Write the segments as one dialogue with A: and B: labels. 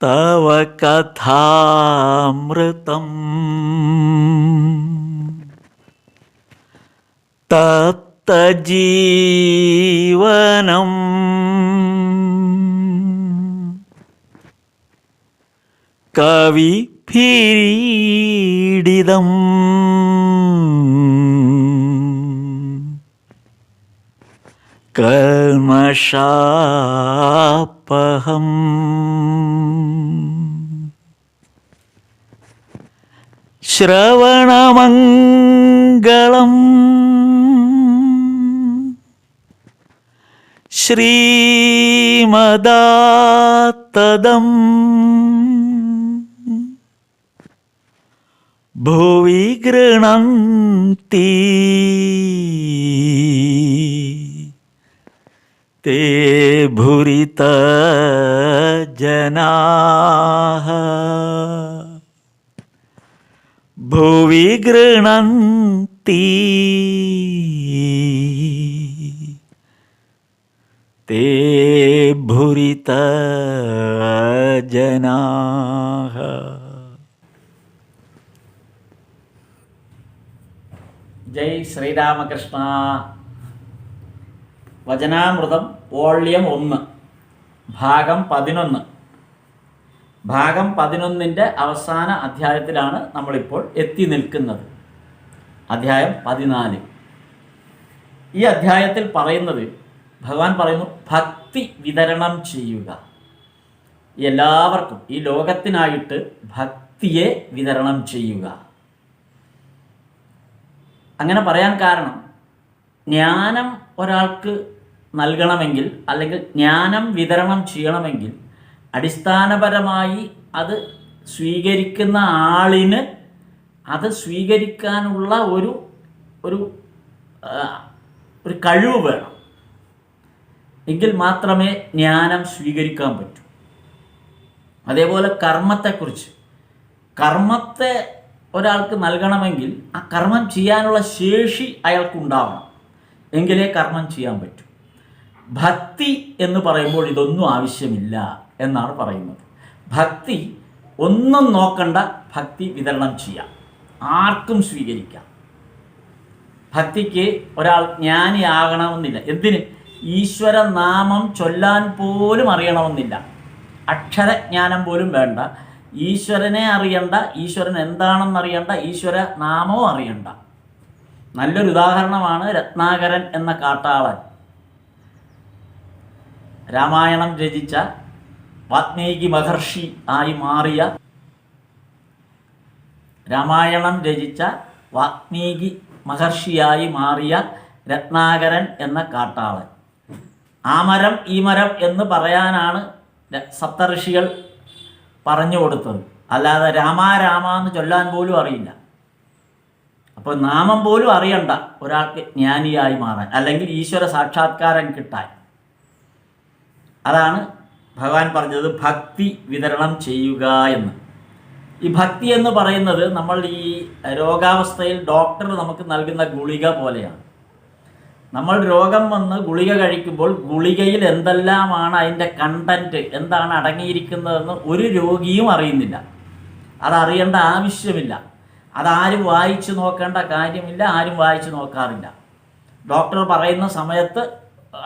A: തവ കഥാമൃതം തപ്തജീവനം കവിഭിരീഡിതം കൽമഷാപഹം ശ്രവണമംഗളം ശ്രീമദാത്തദം ഭുവി ഗൃണന്തി തേ ഭുരിത ജനാഃ ഭുവി ഗൃണന്തി തേ ഭുരിത ജനാഃ.
B: ജയ് ശ്രീരാമകൃഷ്ണ. വചനാമൃതം വോള്യം 1 ഭാഗം 11. ഭാഗം 11ൻ്റെ അവസാന അധ്യായത്തിലാണ് നമ്മളിപ്പോൾ എത്തി നിൽക്കുന്നത്. അധ്യായം 14. ഈ അധ്യായത്തിൽ പറയുന്നത്, ഭഗവാൻ പറയുന്നു, ഭക്തി വിതരണം ചെയ്യുക. എല്ലാവർക്കും, ഈ ലോകത്തിനായിട്ട് ഭക്തിയെ വിതരണം ചെയ്യുക. അങ്ങനെ പറയാൻ കാരണം, ജ്ഞാനം ഒരാൾക്ക് നൽകണമെങ്കിൽ അല്ലെങ്കിൽ ജ്ഞാനം വിതരണം ചെയ്യണമെങ്കിൽ അടിസ്ഥാനപരമായി അത് സ്വീകരിക്കുന്ന ആളിന് അത് സ്വീകരിക്കാനുള്ള ഒരു ഒരു ഒരു കഴിവ് വേണം. എങ്കിൽ മാത്രമേ ജ്ഞാനം സ്വീകരിക്കാൻ പറ്റൂ. അതേപോലെ കർമ്മത്തെ ഒരാൾക്ക് നൽകണമെങ്കിൽ ആ കർമ്മം ചെയ്യാനുള്ള ശേഷി അയാൾക്കുണ്ടാവണം. എങ്കിലേ കർമ്മം ചെയ്യാൻ പറ്റൂ. ഭക്തി എന്ന് പറയുമ്പോൾ ഇതൊന്നും ആവശ്യമില്ല എന്നാണ് പറയുന്നത്. ഭക്തി ഒന്നും നോക്കണ്ട, ഭക്തി വിതരണം ചെയ്യാം, ആർക്കും സ്വീകരിക്കാം. ഭക്തിക്ക് ഒരാൾ ജ്ഞാനിയാകണമെന്നില്ല. എന്തിന്? ഈശ്വര നാമം ചൊല്ലാൻ പോലും അറിയണമെന്നില്ല. അക്ഷരജ്ഞാനം പോലും വേണ്ട. ഈശ്വരനെ അറിയണ്ട, ഈശ്വരൻ എന്താണെന്നറിയണ്ട, ഈശ്വര നാമവും അറിയണ്ട. നല്ലൊരു ഉദാഹരണമാണ് രത്നാകരൻ എന്ന കാട്ടാളൻ. രാമായണം രചിച്ച വാത്മീകി മഹർഷി ആയി മാറിയ മഹർഷിയായി മാറിയ രത്നാകരൻ എന്ന കാട്ടാളൻ. ആ മരം ഈ മരം എന്ന് പറയാനാണ് സപ്തഋഷികൾ പറഞ്ഞു കൊടുത്തത്. അല്ലാതെ രാമ എന്ന് ചൊല്ലാൻ പോലും അറിയില്ല. അപ്പോൾ നാമം പോലും അറിയണ്ട ഒരാൾക്ക് ജ്ഞാനിയായി മാറാൻ, അല്ലെങ്കിൽ ഈശ്വര സാക്ഷാത്കാരം കിട്ടാൻ. അതാണ് ഭഗവാൻ പറഞ്ഞത്, ഭക്തി വിതരണം ചെയ്യുക എന്ന്. ഈ ഭക്തി എന്ന് പറയുന്നത് നമ്മൾ ഈ രോഗാവസ്ഥയിൽ ഡോക്ടർ നമുക്ക് നൽകുന്ന ഗുളിക പോലെയാണ്. നമ്മൾ രോഗം വന്ന് ഗുളിക കഴിക്കുമ്പോൾ ഗുളികയിൽ എന്തെല്ലാമാണ് അതിൻ്റെ കണ്ടൻറ്റ്, എന്താണ് അടങ്ങിയിരിക്കുന്നതെന്ന് ഒരു രോഗിയും അറിയുന്നില്ല. അതറിയേണ്ട ആവശ്യമില്ല. അതാരും വായിച്ചു നോക്കേണ്ട കാര്യമില്ല, ആരും വായിച്ചു നോക്കാറില്ല. ഡോക്ടർ പറയുന്ന സമയത്ത്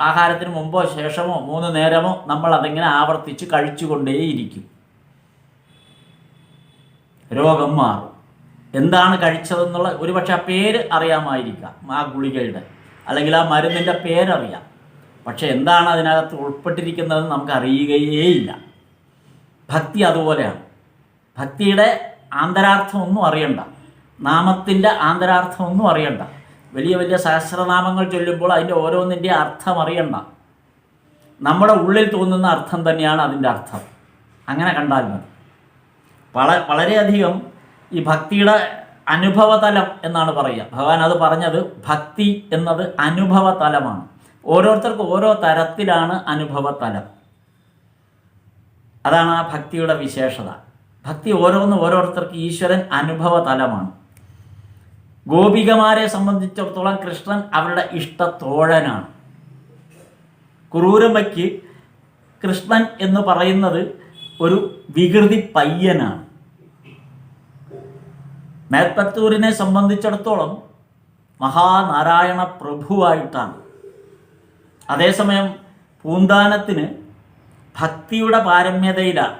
B: ആഹാരത്തിന് മുമ്പോ ശേഷമോ 3 നേരമോ നമ്മൾ അതിങ്ങനെ ആവർത്തിച്ച് കഴിച്ചുകൊണ്ടേയിരിക്കും. രോഗം മാറും. എന്താണ് കഴിച്ചതെന്നുള്ള ഒരുപക്ഷെ ആ പേര് അറിയാമായിരിക്കാം, ആ ഗുളികയുടെ അല്ലെങ്കിൽ ആ മരുന്നിൻ്റെ പേരറിയാം. പക്ഷെ എന്താണ് അതിനകത്ത് ഉൾപ്പെട്ടിരിക്കുന്നതെന്ന് നമുക്ക് അറിയുകയേയില്ല. ഭക്തി അതുപോലെയാണ്. ഭക്തിയുടെ ആന്തരാർത്ഥമൊന്നും അറിയണ്ട, നാമത്തിൻ്റെ ആന്തരാർത്ഥമൊന്നും അറിയണ്ട. വലിയ വലിയ സഹസ്രനാമങ്ങൾ ചൊല്ലുമ്പോൾ അതിൻ്റെ ഓരോന്നിൻ്റെ അർത്ഥം അറിയണ്ട. നമ്മുടെ ഉള്ളിൽ തോന്നുന്ന അർത്ഥം തന്നെയാണ് അതിൻ്റെ അർത്ഥം. അങ്ങനെ കണ്ടാൽ മതി. വളരെയധികം ഈ ഭക്തിയുടെ അനുഭവതലം എന്നാണ് പറയുക. ഭഗവാൻ അത് പറഞ്ഞത്, ഭക്തി എന്നത് അനുഭവതലമാണ്. ഓരോരുത്തർക്കും ഓരോ തരത്തിലാണ് അനുഭവതലം. അതാണ് ആ ഭക്തിയുടെ വിശേഷത. ഭക്തി ഓരോരുത്തർക്ക് ഈശ്വരൻ അനുഭവതലമാണ്. ഗോപികമാരെ സംബന്ധിച്ചിടത്തോളം കൃഷ്ണൻ അവരുടെ ഇഷ്ടത്തോഴനാണ്. കുറൂരമ്മയ്ക്ക് കൃഷ്ണൻ എന്ന് പറയുന്നത് ഒരു വികൃതി പയ്യനാണ്. മേൽപ്പത്തൂരിനെ സംബന്ധിച്ചിടത്തോളം മഹാനാരായണ പ്രഭുവായിട്ടാണ്. അതേസമയം പൂന്താനത്തിന് ഭക്തിയുടെ പാരമ്യതയിലാണ്.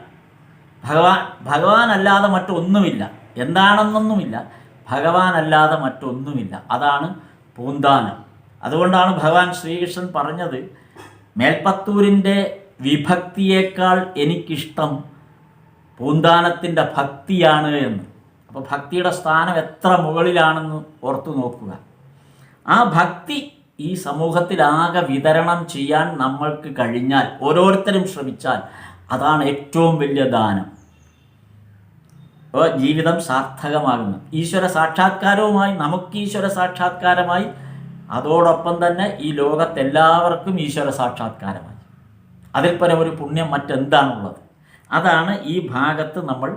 B: ഭഗവാനല്ലാതെ മറ്റൊന്നുമില്ല, എന്താണെന്നൊന്നുമില്ല, ഭഗവാനല്ലാതെ മറ്റൊന്നുമില്ല. അതാണ് പൂന്താനം. അതുകൊണ്ടാണ് ഭഗവാൻ ശ്രീകൃഷ്ണൻ പറഞ്ഞത്, മേൽപ്പത്തൂരിൻ്റെ വിഭക്തിയേക്കാൾ എനിക്കിഷ്ടം പൂന്താനത്തിൻ്റെ ഭക്തിയാണ് എന്ന്. അപ്പോൾ ഭക്തിയുടെ സ്ഥാനം എത്ര മുകളിലാണെന്ന് ഓർത്തു നോക്കുക. ആ ഭക്തി ഈ സമൂഹത്തിലാകെ വിതരണം ചെയ്യാൻ നമ്മൾക്ക് കഴിഞ്ഞാൽ, ഓരോരുത്തരും ശ്രമിച്ചാൽ, അതാണ് ഏറ്റവും വലിയ ദാനം. അപ്പോൾ ജീവിതം സാർത്ഥകമാകുന്നു. ഈശ്വര സാക്ഷാത്കാരവുമായി, നമുക്ക് ഈശ്വര സാക്ഷാത്കാരമായി, അതോടൊപ്പം തന്നെ ഈ ലോകത്തെല്ലാവർക്കും ഈശ്വര സാക്ഷാത്കാരമായി. അതിൽ പരം ഒരു പുണ്യം മറ്റെന്താണുള്ളത്? അതാണ് ഈ ഭാഗത്ത് നമ്മൾ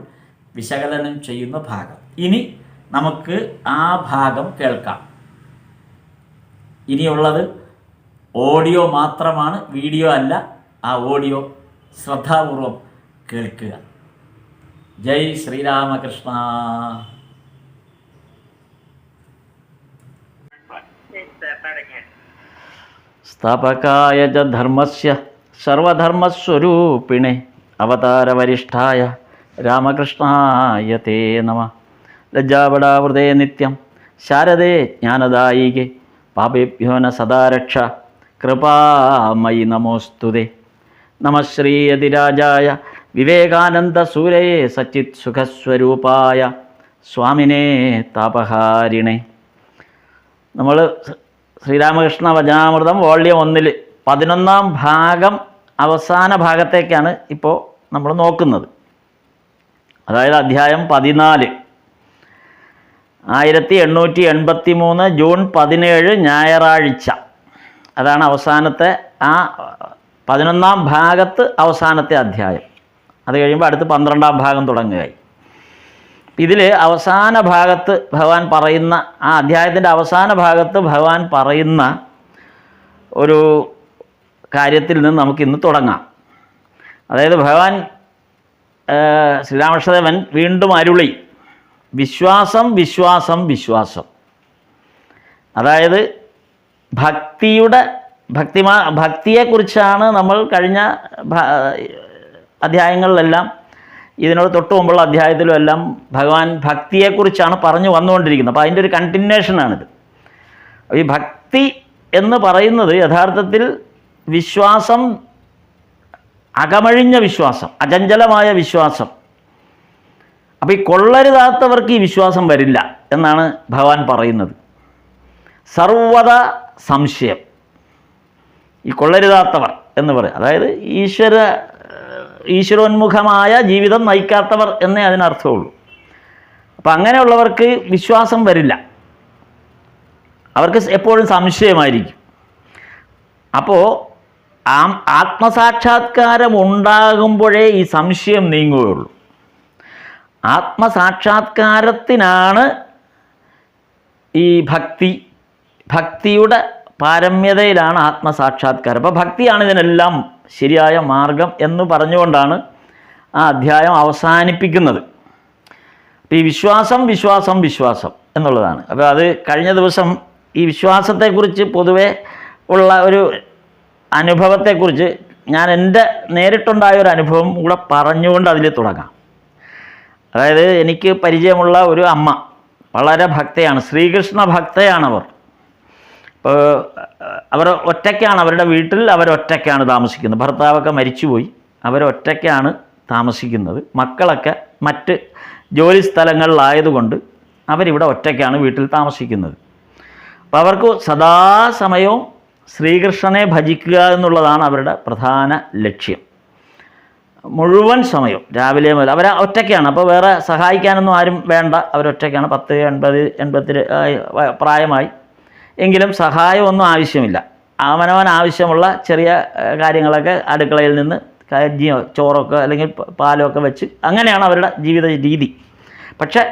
B: വിശകലനം ചെയ്യുന്ന ഭാഗം. ഇനി നമുക്ക് ആ ഭാഗം കേൾക്കാം. ഇനിയുള്ളത് ഓഡിയോ മാത്രമാണ്, വീഡിയോ അല്ല. ആ ഓഡിയോ ശ്രദ്ധാപൂർവം കേൾക്കുക. ജയ് ശ്രീരാമകൃഷ്ണ. സ്ഥാപകായ ച ധർമ്മസ്യ സർവധർമ്മസ്വരൂപിണേ അവതാരവരിഷ്ഠായ രാമകൃഷ്ണായ തേ നമഃ. ലജ്ജാപടാവൃതേ നിത്യം ശാരദേ ജ്ഞാനദായികേ പാപേഭ്യോ ന സദാ രക്ഷ കൃപാമയി നമോസ്തുതേ. നമഃ ശ്രീയതിരാജായ വിവേകാനന്ദസൂരയേ സച്ചിത് സുഖസ്വരൂപായ സ്വാമിനേ താപഹാരിണേ. നമ്മൾ ശ്രീരാമകൃഷ്ണ വചനാമൃതം വോള്യം 1 11-ാം ഭാഗം അവസാന ഭാഗത്തേക്കാണ് ഇപ്പോൾ നമ്മൾ നോക്കുന്നത്. അതായത് അധ്യായം 14, 1883 ജൂൺ 17 ഞായറാഴ്ച. അതാണ് അവസാനത്തെ, ആ 11-ാം ഭാഗത്ത് അവസാനത്തെ അധ്യായം. അത് കഴിയുമ്പോൾ അടുത്ത് 12-ാം ഭാഗം തുടങ്ങുകയായി. ഇതിൽ അവസാന ഭാഗത്ത് ഭഗവാൻ പറയുന്ന, ആ അധ്യായത്തിൻ്റെ അവസാന ഭാഗത്ത് ഭഗവാൻ പറയുന്ന ഒരു കാര്യത്തിൽ നിന്ന് നമുക്കിന്ന് തുടങ്ങാം. അതായത് ഭഗവാൻ ശ്രീരാമകൃഷ്ണദേവൻ വീണ്ടും അരുളി, വിശ്വാസം വിശ്വാസം വിശ്വാസം. അതായത് ഭക്തിയെക്കുറിച്ചാണ് നമ്മൾ കഴിഞ്ഞ അധ്യായങ്ങളിലെല്ലാം, ഇതിനോട് തൊട്ട് മുമ്പുള്ള അധ്യായത്തിലും എല്ലാം ഭഗവാൻ ഭക്തിയെക്കുറിച്ചാണ് പറഞ്ഞു വന്നുകൊണ്ടിരിക്കുന്നത്. അപ്പോൾ അതിൻ്റെ ഒരു കണ്ടിന്യൂഷനാണിത്. ഈ ഭക്തി എന്ന് പറയുന്നത് യഥാർത്ഥത്തിൽ വിശ്വാസം, അകമഴിഞ്ഞ വിശ്വാസം, അചഞ്ചലമായ വിശ്വാസം. അപ്പോൾ ഈ കൊള്ളരുതാത്തവർക്ക് ഈ വിശ്വാസം വരില്ല എന്നാണ് ഭഗവാൻ പറയുന്നത്. സർവ്വത സംശയം, ഈ കൊള്ളരുതാത്തവർ എന്ന് പറയും. അതായത് ഈശ്വരോന്മുഖമായ ജീവിതം നയിക്കാത്തവർ എന്നേ അതിനർത്ഥമുള്ളൂ. അപ്പം അങ്ങനെയുള്ളവർക്ക് വിശ്വാസം വരില്ല, അവർക്ക് എപ്പോഴും സംശയമായിരിക്കും. അപ്പോൾ ആത്മസാക്ഷാത്കാരം ഉണ്ടാകുമ്പോഴേ ഈ സംശയം നീങ്ങുകയുള്ളൂ. ആത്മസാക്ഷാത്കാരത്തിനാണ് ഈ ഭക്തിയുടെ പാരമ്യതയിലാണ് ആത്മസാക്ഷാത്കാരം. അപ്പോൾ ഭക്തിയാണ് ഇതിനെല്ലാം ശരിയായ മാർഗം എന്ന് പറഞ്ഞുകൊണ്ടാണ് ആ അധ്യായം അവസാനിപ്പിക്കുന്നത്. അപ്പോൾ ഈ വിശ്വാസം വിശ്വാസം വിശ്വാസം എന്നുള്ളതാണ്. അപ്പോൾ അത് കഴിഞ്ഞ ദിവസം ഈ വിശ്വാസത്തെക്കുറിച്ച് പൊതുവെ ഉള്ള ഒരു അനുഭവത്തെക്കുറിച്ച് ഞാൻ എൻ്റെ നേരിട്ടുണ്ടായ ഒരു അനുഭവം കൂടെ പറഞ്ഞുകൊണ്ട് അതിൽ തുടങ്ങാം. അതായത് എനിക്ക് പരിചയമുള്ള ഒരു അമ്മ വളരെ ഭക്തയാണ്, ശ്രീകൃഷ്ണ ഭക്തയാണവർ. അപ്പോൾ അവർ ഒറ്റയ്ക്കാണ്, അവരുടെ വീട്ടിൽ അവരൊറ്റയ്ക്കാണ് താമസിക്കുന്നത്. ഭർത്താവൊക്കെ മരിച്ചുപോയി, അവരൊറ്റയ്ക്കാണ് താമസിക്കുന്നത്. മക്കളൊക്കെ മറ്റ് ജോലി സ്ഥലങ്ങളിലായതുകൊണ്ട് അവരിവിടെ ഒറ്റയ്ക്കാണ് വീട്ടിൽ താമസിക്കുന്നത്. അപ്പോൾ അവർക്ക് സദാസമയവും ശ്രീകൃഷ്ണനെ ഭജിക്കുക എന്നുള്ളതാണ് അവരുടെ പ്രധാന ലക്ഷ്യം. മുഴുവൻ സമയം രാവിലെ മുതൽ അവർ ഒറ്റയ്ക്കാണ്. അപ്പോൾ വേറെ സഹായിക്കാനൊന്നും ആരും വേണ്ട, അവരൊറ്റയ്ക്കാണ്. 10-80 പ്രായമായി എങ്കിലും സഹായമൊന്നും ആവശ്യമില്ല. അവനവൻ ആവശ്യമുള്ള ചെറിയ കാര്യങ്ങളൊക്കെ അടുക്കളയിൽ നിന്ന് കഞ്ഞിയോ ചോറൊക്കെ അല്ലെങ്കിൽ പാലൊക്കെ വെച്ച്, അങ്ങനെയാണ് അവരുടെ ജീവിത രീതി. പക്ഷേ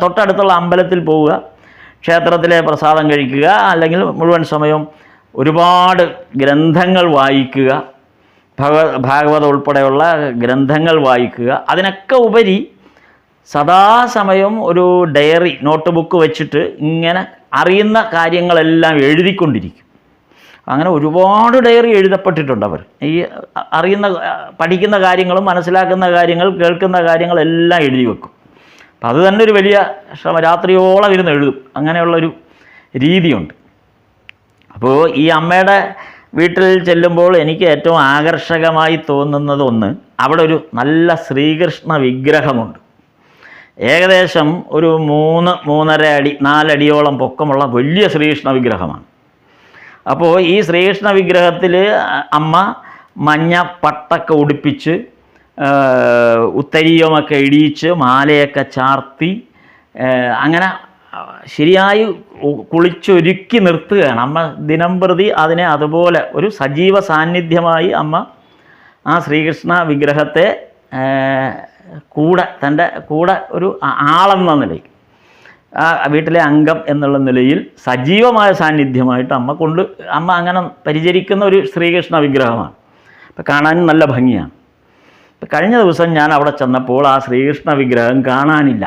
B: തൊട്ടടുത്തുള്ള അമ്പലത്തിൽ പോവുക, ക്ഷേത്രത്തിലെ പ്രസാദം കഴിക്കുക, അല്ലെങ്കിൽ മുഴുവൻ സമയം ഒരുപാട് ഗ്രന്ഥങ്ങൾ വായിക്കുക,
C: ഭാഗവതം ഉൾപ്പെടെയുള്ള ഗ്രന്ഥങ്ങൾ വായിക്കുക. അതിനൊക്കെ ഉപരി സദാസമയം ഒരു ഡയറി, നോട്ട് ബുക്ക് വെച്ചിട്ട് ഇങ്ങനെ അറിയുന്ന കാര്യങ്ങളെല്ലാം എഴുതിക്കൊണ്ടിരിക്കും. അങ്ങനെ ഒരുപാട് ഡയറി എഴുതപ്പെട്ടിട്ടുണ്ട്. അവർ ഈ പഠിക്കുന്ന കാര്യങ്ങളും മനസ്സിലാക്കുന്ന കാര്യങ്ങൾ, കേൾക്കുന്ന കാര്യങ്ങളെല്ലാം എഴുതി വെക്കും. അപ്പം അത് തന്നെ ഒരു വലിയ ശ്രമം. രാത്രിയോളം ഇരുന്ന് എഴുതും. അങ്ങനെയുള്ളൊരു രീതിയുണ്ട്. അപ്പോൾ ഈ അമ്മയുടെ വീട്ടിൽ ചെല്ലുമ്പോൾ എനിക്ക് ഏറ്റവും ആകർഷകമായി തോന്നുന്നത് ഒന്ന്, അവിടെ ഒരു നല്ല ശ്രീകൃഷ്ണ വിഗ്രഹമുണ്ട്. ഏകദേശം ഒരു 3-3.5 അടി 4 അടിയോളം പൊക്കമുള്ള വലിയ ശ്രീകൃഷ്ണ വിഗ്രഹമാണ്. അപ്പോൾ ഈ ശ്രീകൃഷ്ണ വിഗ്രഹത്തിൽ അമ്മ മഞ്ഞ പട്ടൊക്കെ ഉടുപ്പിച്ച്, ഉത്തരീയമൊക്കെ ഇടിയിച്ച്, മാലയൊക്കെ ചാർത്തി, അങ്ങനെ ശരിയായി കുളിച്ചൊരുക്കി നിർത്തുകയാണ് അമ്മ. ദിനംപ്രതി അതിനെ അതുപോലെ ഒരു സജീവ സാന്നിധ്യമായി അമ്മ ആ ശ്രീകൃഷ്ണ വിഗ്രഹത്തെ തൻ്റെ കൂടെ ഒരു ആളെന്ന നിലയിൽ, ആ വീട്ടിലെ അംഗം എന്നുള്ള നിലയിൽ സജീവമായ സാന്നിധ്യമായിട്ട് അമ്മ അങ്ങനെ പരിചരിക്കുന്ന ഒരു ശ്രീകൃഷ്ണ വിഗ്രഹമാണ്. അപ്പം കാണാനും നല്ല ഭംഗിയാണ്. ഇപ്പം കഴിഞ്ഞ ദിവസം ഞാൻ അവിടെ ചെന്നപ്പോൾ ആ ശ്രീകൃഷ്ണ വിഗ്രഹം കാണാനില്ല.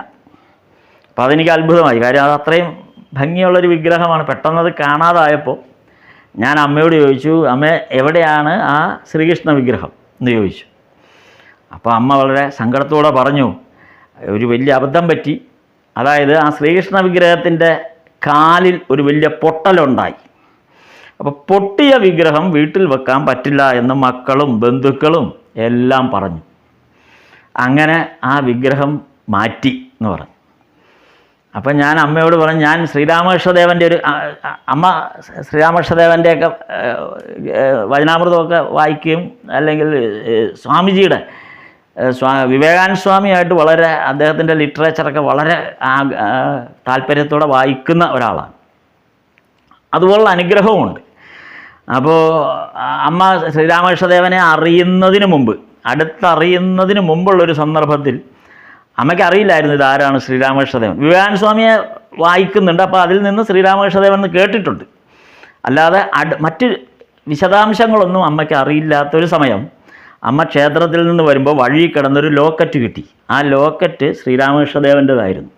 C: അപ്പോൾ അതെനിക്ക് അത്ഭുതമായി. കാര്യം അത് അത്രയും ഭംഗിയുള്ളൊരു വിഗ്രഹമാണ്. പെട്ടെന്നത് കാണാതായപ്പോൾ ഞാൻ അമ്മയോട് ചോദിച്ചു, അമ്മ എവിടെയാണ് ആ ശ്രീകൃഷ്ണ വിഗ്രഹം എന്ന് ചോദിച്ചു. അപ്പോൾ അമ്മ വളരെ സങ്കടത്തോടെ പറഞ്ഞു, ഒരു വലിയ അബദ്ധം പറ്റി. അതായത് ആ ശ്രീകൃഷ്ണ വിഗ്രഹത്തിൻ്റെ കാലിൽ ഒരു വലിയ പൊട്ടലുണ്ടായി. അപ്പോൾ പൊട്ടിയ വിഗ്രഹം വീട്ടിൽ വെക്കാൻ പറ്റില്ല എന്ന് മക്കളും ബന്ധുക്കളും എല്ലാം പറഞ്ഞു. അങ്ങനെ ആ വിഗ്രഹം മാറ്റി എന്ന് പറഞ്ഞു. അപ്പം ഞാൻ അമ്മയോട് പറഞ്ഞു, ഞാൻ ശ്രീരാമകൃഷ്ണദേവൻ്റെ അമ്മ ശ്രീരാമകൃഷ്ണദേവൻ്റെയൊക്കെ വചനാമൃതമൊക്കെ വായിക്കുകയും, അല്ലെങ്കിൽ സ്വാമിജിയുടെ വിവേകാനന്ദ സ്വാമിയായിട്ട് വളരെ അദ്ദേഹത്തിൻ്റെ ലിറ്ററേച്ചറൊക്കെ വളരെ താല്പര്യത്തോടെ വായിക്കുന്ന ഒരാളാണ്. അതുപോലുള്ള അനുഗ്രഹവുമുണ്ട്. അപ്പോൾ അമ്മ ശ്രീരാമകൃഷ്ണദേവനെ അടുത്തറിയുന്നതിന് മുമ്പുള്ളൊരു സന്ദർഭത്തിൽ അമ്മയ്ക്ക് അറിയില്ലായിരുന്നു ഇതാരാണ് ശ്രീരാമകൃഷ്ണദേവൻ. വിവേകാനന്ദ സ്വാമിയെ വായിക്കുന്നുണ്ട്. അപ്പോൾ അതിൽ നിന്ന് ശ്രീരാമകൃഷ്ണദേവൻ എന്ന് കേട്ടിട്ടുണ്ട്. അല്ലാതെ മറ്റ് വിശദാംശങ്ങളൊന്നും അമ്മയ്ക്ക് അറിയില്ലാത്തൊരു സമയം അമ്മ ക്ഷേത്രത്തിൽ നിന്ന് വരുമ്പോൾ വഴി കിടന്നൊരു ലോക്കറ്റ് കിട്ടി. ആ ലോക്കറ്റ് ശ്രീരാമകൃഷ്ണദേവൻ്റെതായിരുന്നു.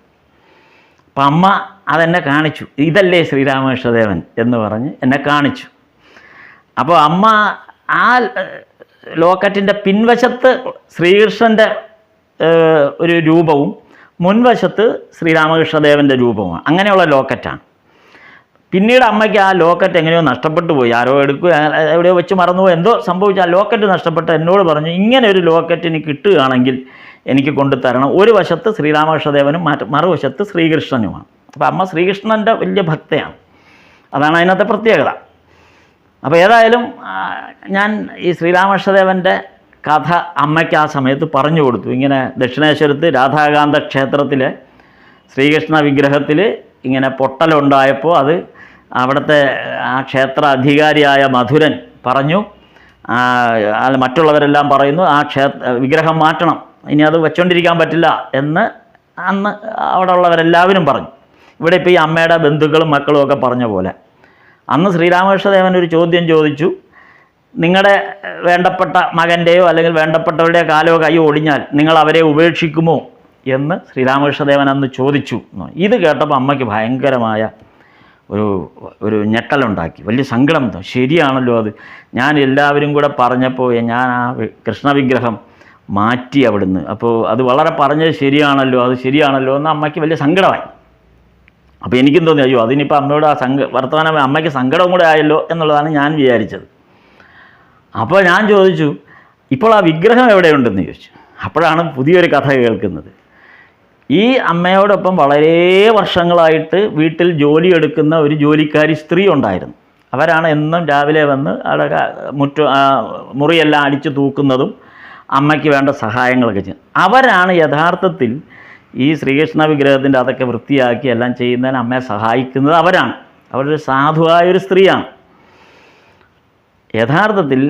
C: അപ്പം അമ്മ അതെന്നെ കാണിച്ചു. ഇതല്ലേ ശ്രീരാമകൃഷ്ണദേവൻ എന്ന് പറഞ്ഞ് എന്നെ കാണിച്ചു. അപ്പോൾ അമ്മ ആ ലോക്കറ്റിൻ്റെ പിൻവശത്ത് ശ്രീകൃഷ്ണൻ്റെ ഒരു രൂപവും മുൻവശത്ത് ശ്രീരാമകൃഷ്ണദേവൻ്റെ രൂപവുമാണ്. അങ്ങനെയുള്ള ലോക്കറ്റാണ്. പിന്നീട് അമ്മയ്ക്ക് ആ ലോക്കറ്റ് എങ്ങനെയോ നഷ്ടപ്പെട്ടു പോയി. ആരോ എവിടെയോ വെച്ച് മറന്നുപോയി, എന്തോ സംഭവിച്ചു. ആ ലോക്കറ്റ് നഷ്ടപ്പെട്ട് എന്നോട് പറഞ്ഞു, ഇങ്ങനെ ഒരു ലോക്കറ്റ് എനിക്ക് കിട്ടുകയാണെങ്കിൽ എനിക്ക് കൊണ്ടുതരണം. ഒരു വശത്ത് ശ്രീരാമകൃഷ്ണദേവനും മറുവശത്ത് ശ്രീകൃഷ്ണനുമാണ്. അപ്പോൾ അമ്മ ശ്രീകൃഷ്ണൻ്റെ വലിയ ഭക്തയാണ്. അതാണ് അതിനകത്തെ പ്രത്യേകത. അപ്പോൾ ഏതായാലും ഞാൻ ഈ ശ്രീരാമകൃഷ്ണദേവൻ്റെ കഥ അമ്മയ്ക്ക് ആ സമയത്ത് പറഞ്ഞു കൊടുത്തു. ഇങ്ങനെ ദക്ഷിണേശ്വരത്ത് രാധാകാന്ത ക്ഷേത്രത്തിലെ ശ്രീകൃഷ്ണ വിഗ്രഹത്തിൽ ഇങ്ങനെ പൊട്ടലുണ്ടായപ്പോൾ അത് അവിടുത്തെ ആ ക്ഷേത്ര അധികാരിയായ മധുരൻ പറഞ്ഞു, മറ്റുള്ളവരെല്ലാം പറയുന്നു ആ വിഗ്രഹം മാറ്റണം, ഇനി അത് വെച്ചുകൊണ്ടിരിക്കാൻ പറ്റില്ല എന്ന് അന്ന് അവിടെ ഉള്ളവരെല്ലാവരും പറഞ്ഞു. ഇവിടെ ഇപ്പോൾ ഈ അമ്മയുടെ ബന്ധുക്കളും മക്കളും ഒക്കെ പറഞ്ഞ പോലെ അന്ന് ശ്രീരാമകൃഷ്ണദേവൻ ഒരു ചോദ്യം ചോദിച്ചു, നിങ്ങളുടെ വേണ്ടപ്പെട്ട മകൻ്റെയോ അല്ലെങ്കിൽ വേണ്ടപ്പെട്ടവരുടെയോ കാലോ കൈയോ ഒടിഞ്ഞാൽ നിങ്ങൾ അവരെ ഉപേക്ഷിക്കുമോ എന്ന് ശ്രീരാമകൃഷ്ണദേവൻ അന്ന് ചോദിച്ചു. ഇത് കേട്ടപ്പോൾ അമ്മയ്ക്ക് ഭയങ്കരമായ ഒരു ഞെട്ടലുണ്ടാക്കി, വലിയ സങ്കടം. ശരിയാണല്ലോ, അത് ഞാൻ എല്ലാവരും കൂടെ പറഞ്ഞപ്പോൾ ഞാൻ ആ കൃഷ്ണവിഗ്രഹം മാറ്റി അവിടുന്ന്. അപ്പോൾ അത് വളരെ പറഞ്ഞത് ശരിയാണല്ലോ എന്ന് അമ്മയ്ക്ക് വലിയ സങ്കടമായി. അപ്പോൾ എനിക്കും തോന്നി, അയ്യോ അതിനിപ്പോൾ അമ്മയോട് ആ വർത്തമാനം അമ്മയ്ക്ക് സങ്കടവും കൂടെ ആയല്ലോ എന്നുള്ളതാണ് ഞാൻ വിചാരിച്ചത്. അപ്പോൾ ഞാൻ ചോദിച്ചു, ഇപ്പോൾ ആ വിഗ്രഹം എവിടെയുണ്ടെന്ന് ചോദിച്ചു. അപ്പോഴാണ് പുതിയൊരു കഥ കേൾക്കുന്നത്. ഈ അമ്മയോടൊപ്പം വളരെ വർഷങ്ങളായിട്ട് വീട്ടിൽ ജോലിയെടുക്കുന്ന ഒരു ജോലിക്കാരി സ്ത്രീ ഉണ്ടായിരുന്നു. അവരാണ് എന്നും രാവിലെ വന്ന് അവിടെ മുറിയെല്ലാം അടിച്ചു തൂക്കുന്നതും അമ്മയ്ക്ക് വേണ്ട സഹായങ്ങളൊക്കെ ചെയ്യും. അവരാണ് യഥാർത്ഥത്തിൽ ഈ ശ്രീകൃഷ്ണ വിഗ്രഹത്തിൻ്റെ അതൊക്കെ വൃത്തിയാക്കി എല്ലാം ചെയ്യുന്നതിന് അമ്മയെ സഹായിക്കുന്നത് അവരാണ്. അവരൊരു സാധുവായൊരു സ്ത്രീയാണ്. യഥാർത്ഥത്തിൽ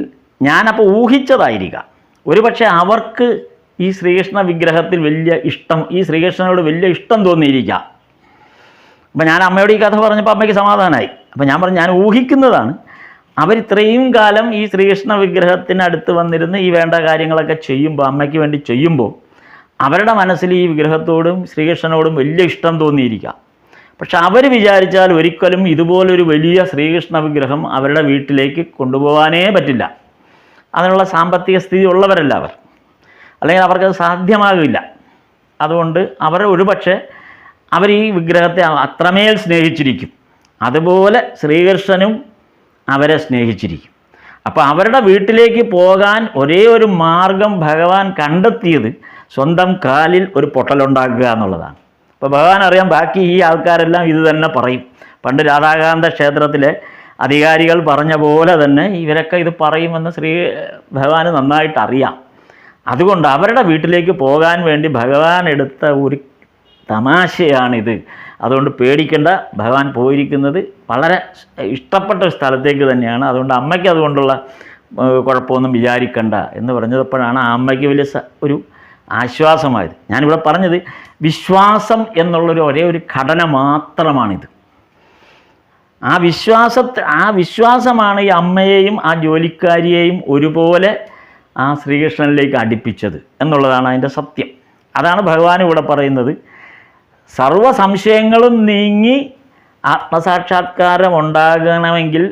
C: ഞാനപ്പോൾ ഊഹിച്ചതായിരിക്കാം, ഒരുപക്ഷെ അവർക്ക് ഈ ശ്രീകൃഷ്ണ വിഗ്രഹത്തിൽ ഈ ശ്രീകൃഷ്ണനോട് വലിയ ഇഷ്ടം തോന്നിയിരിക്കാം. അപ്പം ഞാൻ അമ്മയോട് ഈ കഥ പറഞ്ഞപ്പോൾ അമ്മയ്ക്ക് സമാധാനമായി. അപ്പം ഞാൻ പറഞ്ഞു, ഞാൻ ഊഹിക്കുന്നതാണ്. അവരിത്രയും കാലം ഈ ശ്രീകൃഷ്ണ വിഗ്രഹത്തിനടുത്ത് വന്നിരുന്ന് ഈ വേണ്ട കാര്യങ്ങളൊക്കെ ചെയ്യുമ്പോൾ, അമ്മയ്ക്ക് വേണ്ടി ചെയ്യുമ്പോൾ, അവരുടെ മനസ്സിൽ ഈ വിഗ്രഹത്തോടും ശ്രീകൃഷ്ണനോടും വലിയ ഇഷ്ടം തോന്നിയിരിക്കാം. പക്ഷെ അവർ വിചാരിച്ചാൽ ഒരിക്കലും ഇതുപോലൊരു വലിയ ശ്രീകൃഷ്ണ വിഗ്രഹം അവരുടെ വീട്ടിലേക്ക് കൊണ്ടുപോകാനേ പറ്റില്ല. അതിനുള്ള സാമ്പത്തിക സ്ഥിതി ഉള്ളവരല്ല അവർ, അല്ലെങ്കിൽ അവർക്കത് സാധ്യമാകില്ല. അതുകൊണ്ട് അവർ ഒരുപക്ഷെ അവർ ഈ വിഗ്രഹത്തെ അത്രമേൽ സ്നേഹിച്ചിരിക്കും. അതുപോലെ ശ്രീകൃഷ്ണനും അവരെ സ്നേഹിച്ചിരിക്കും. അപ്പോൾ അവരുടെ വീട്ടിലേക്ക് പോകാൻ ഒരേ ഒരു മാർഗം ഭഗവാൻ കണ്ടെത്തിയത് സ്വന്തം കാലിൽ ഒരു പൊട്ടലുണ്ടാക്കുക എന്നുള്ളതാണ്. അപ്പോൾ ഭഗവാൻ അറിയാം, ബാക്കി ഈ ആൾക്കാരെല്ലാം ഇത് തന്നെ പറയും. പണ്ട് രാധാകാന്ത ക്ഷേത്രത്തിലെ അധികാരികൾ പറഞ്ഞ പോലെ തന്നെ ഇവരൊക്കെ ഇത് പറയുമെന്ന് ഭഗവാന് നന്നായിട്ട് അറിയാം. അതുകൊണ്ട് അവരുടെ വീട്ടിലേക്ക് പോകാൻ വേണ്ടി ഭഗവാൻ എടുത്ത ഒരു തമാശയാണിത്. അതുകൊണ്ട് പേടിക്കേണ്ട, ഭഗവാൻ പോയിരിക്കുന്നത് വളരെ ഇഷ്ടപ്പെട്ട ഒരു സ്ഥലത്തേക്ക് തന്നെയാണ്. അതുകൊണ്ട് അമ്മയ്ക്ക് അതുകൊണ്ടുള്ള കുഴപ്പമൊന്നും വിചാരിക്കണ്ട എന്ന് പറഞ്ഞപ്പോഴാണ് ആ അമ്മയ്ക്ക് വലിയ ഒരു ആശ്വാസമായത്. ഞാനിവിടെ പറഞ്ഞത് വിശ്വാസം എന്നുള്ളൊരു ഒരേ ഒരു ഘടന മാത്രമാണിത്. ആ വിശ്വാസമാണ് ഈ അമ്മയെയും ആ ജോലിക്കാരിയെയും ഒരുപോലെ ആ ശ്രീകൃഷ്ണനിലേക്ക് അടുപ്പിച്ചത് എന്നുള്ളതാണ് അതിൻ്റെ സത്യം. അതാണ് ഭഗവാൻ ഇവിടെ പറയുന്നത്. സർവ്വ സംശയങ്ങളും നീങ്ങി ആത്മസാക്ഷാത്കാരം ഉണ്ടാകണമെങ്കിൽ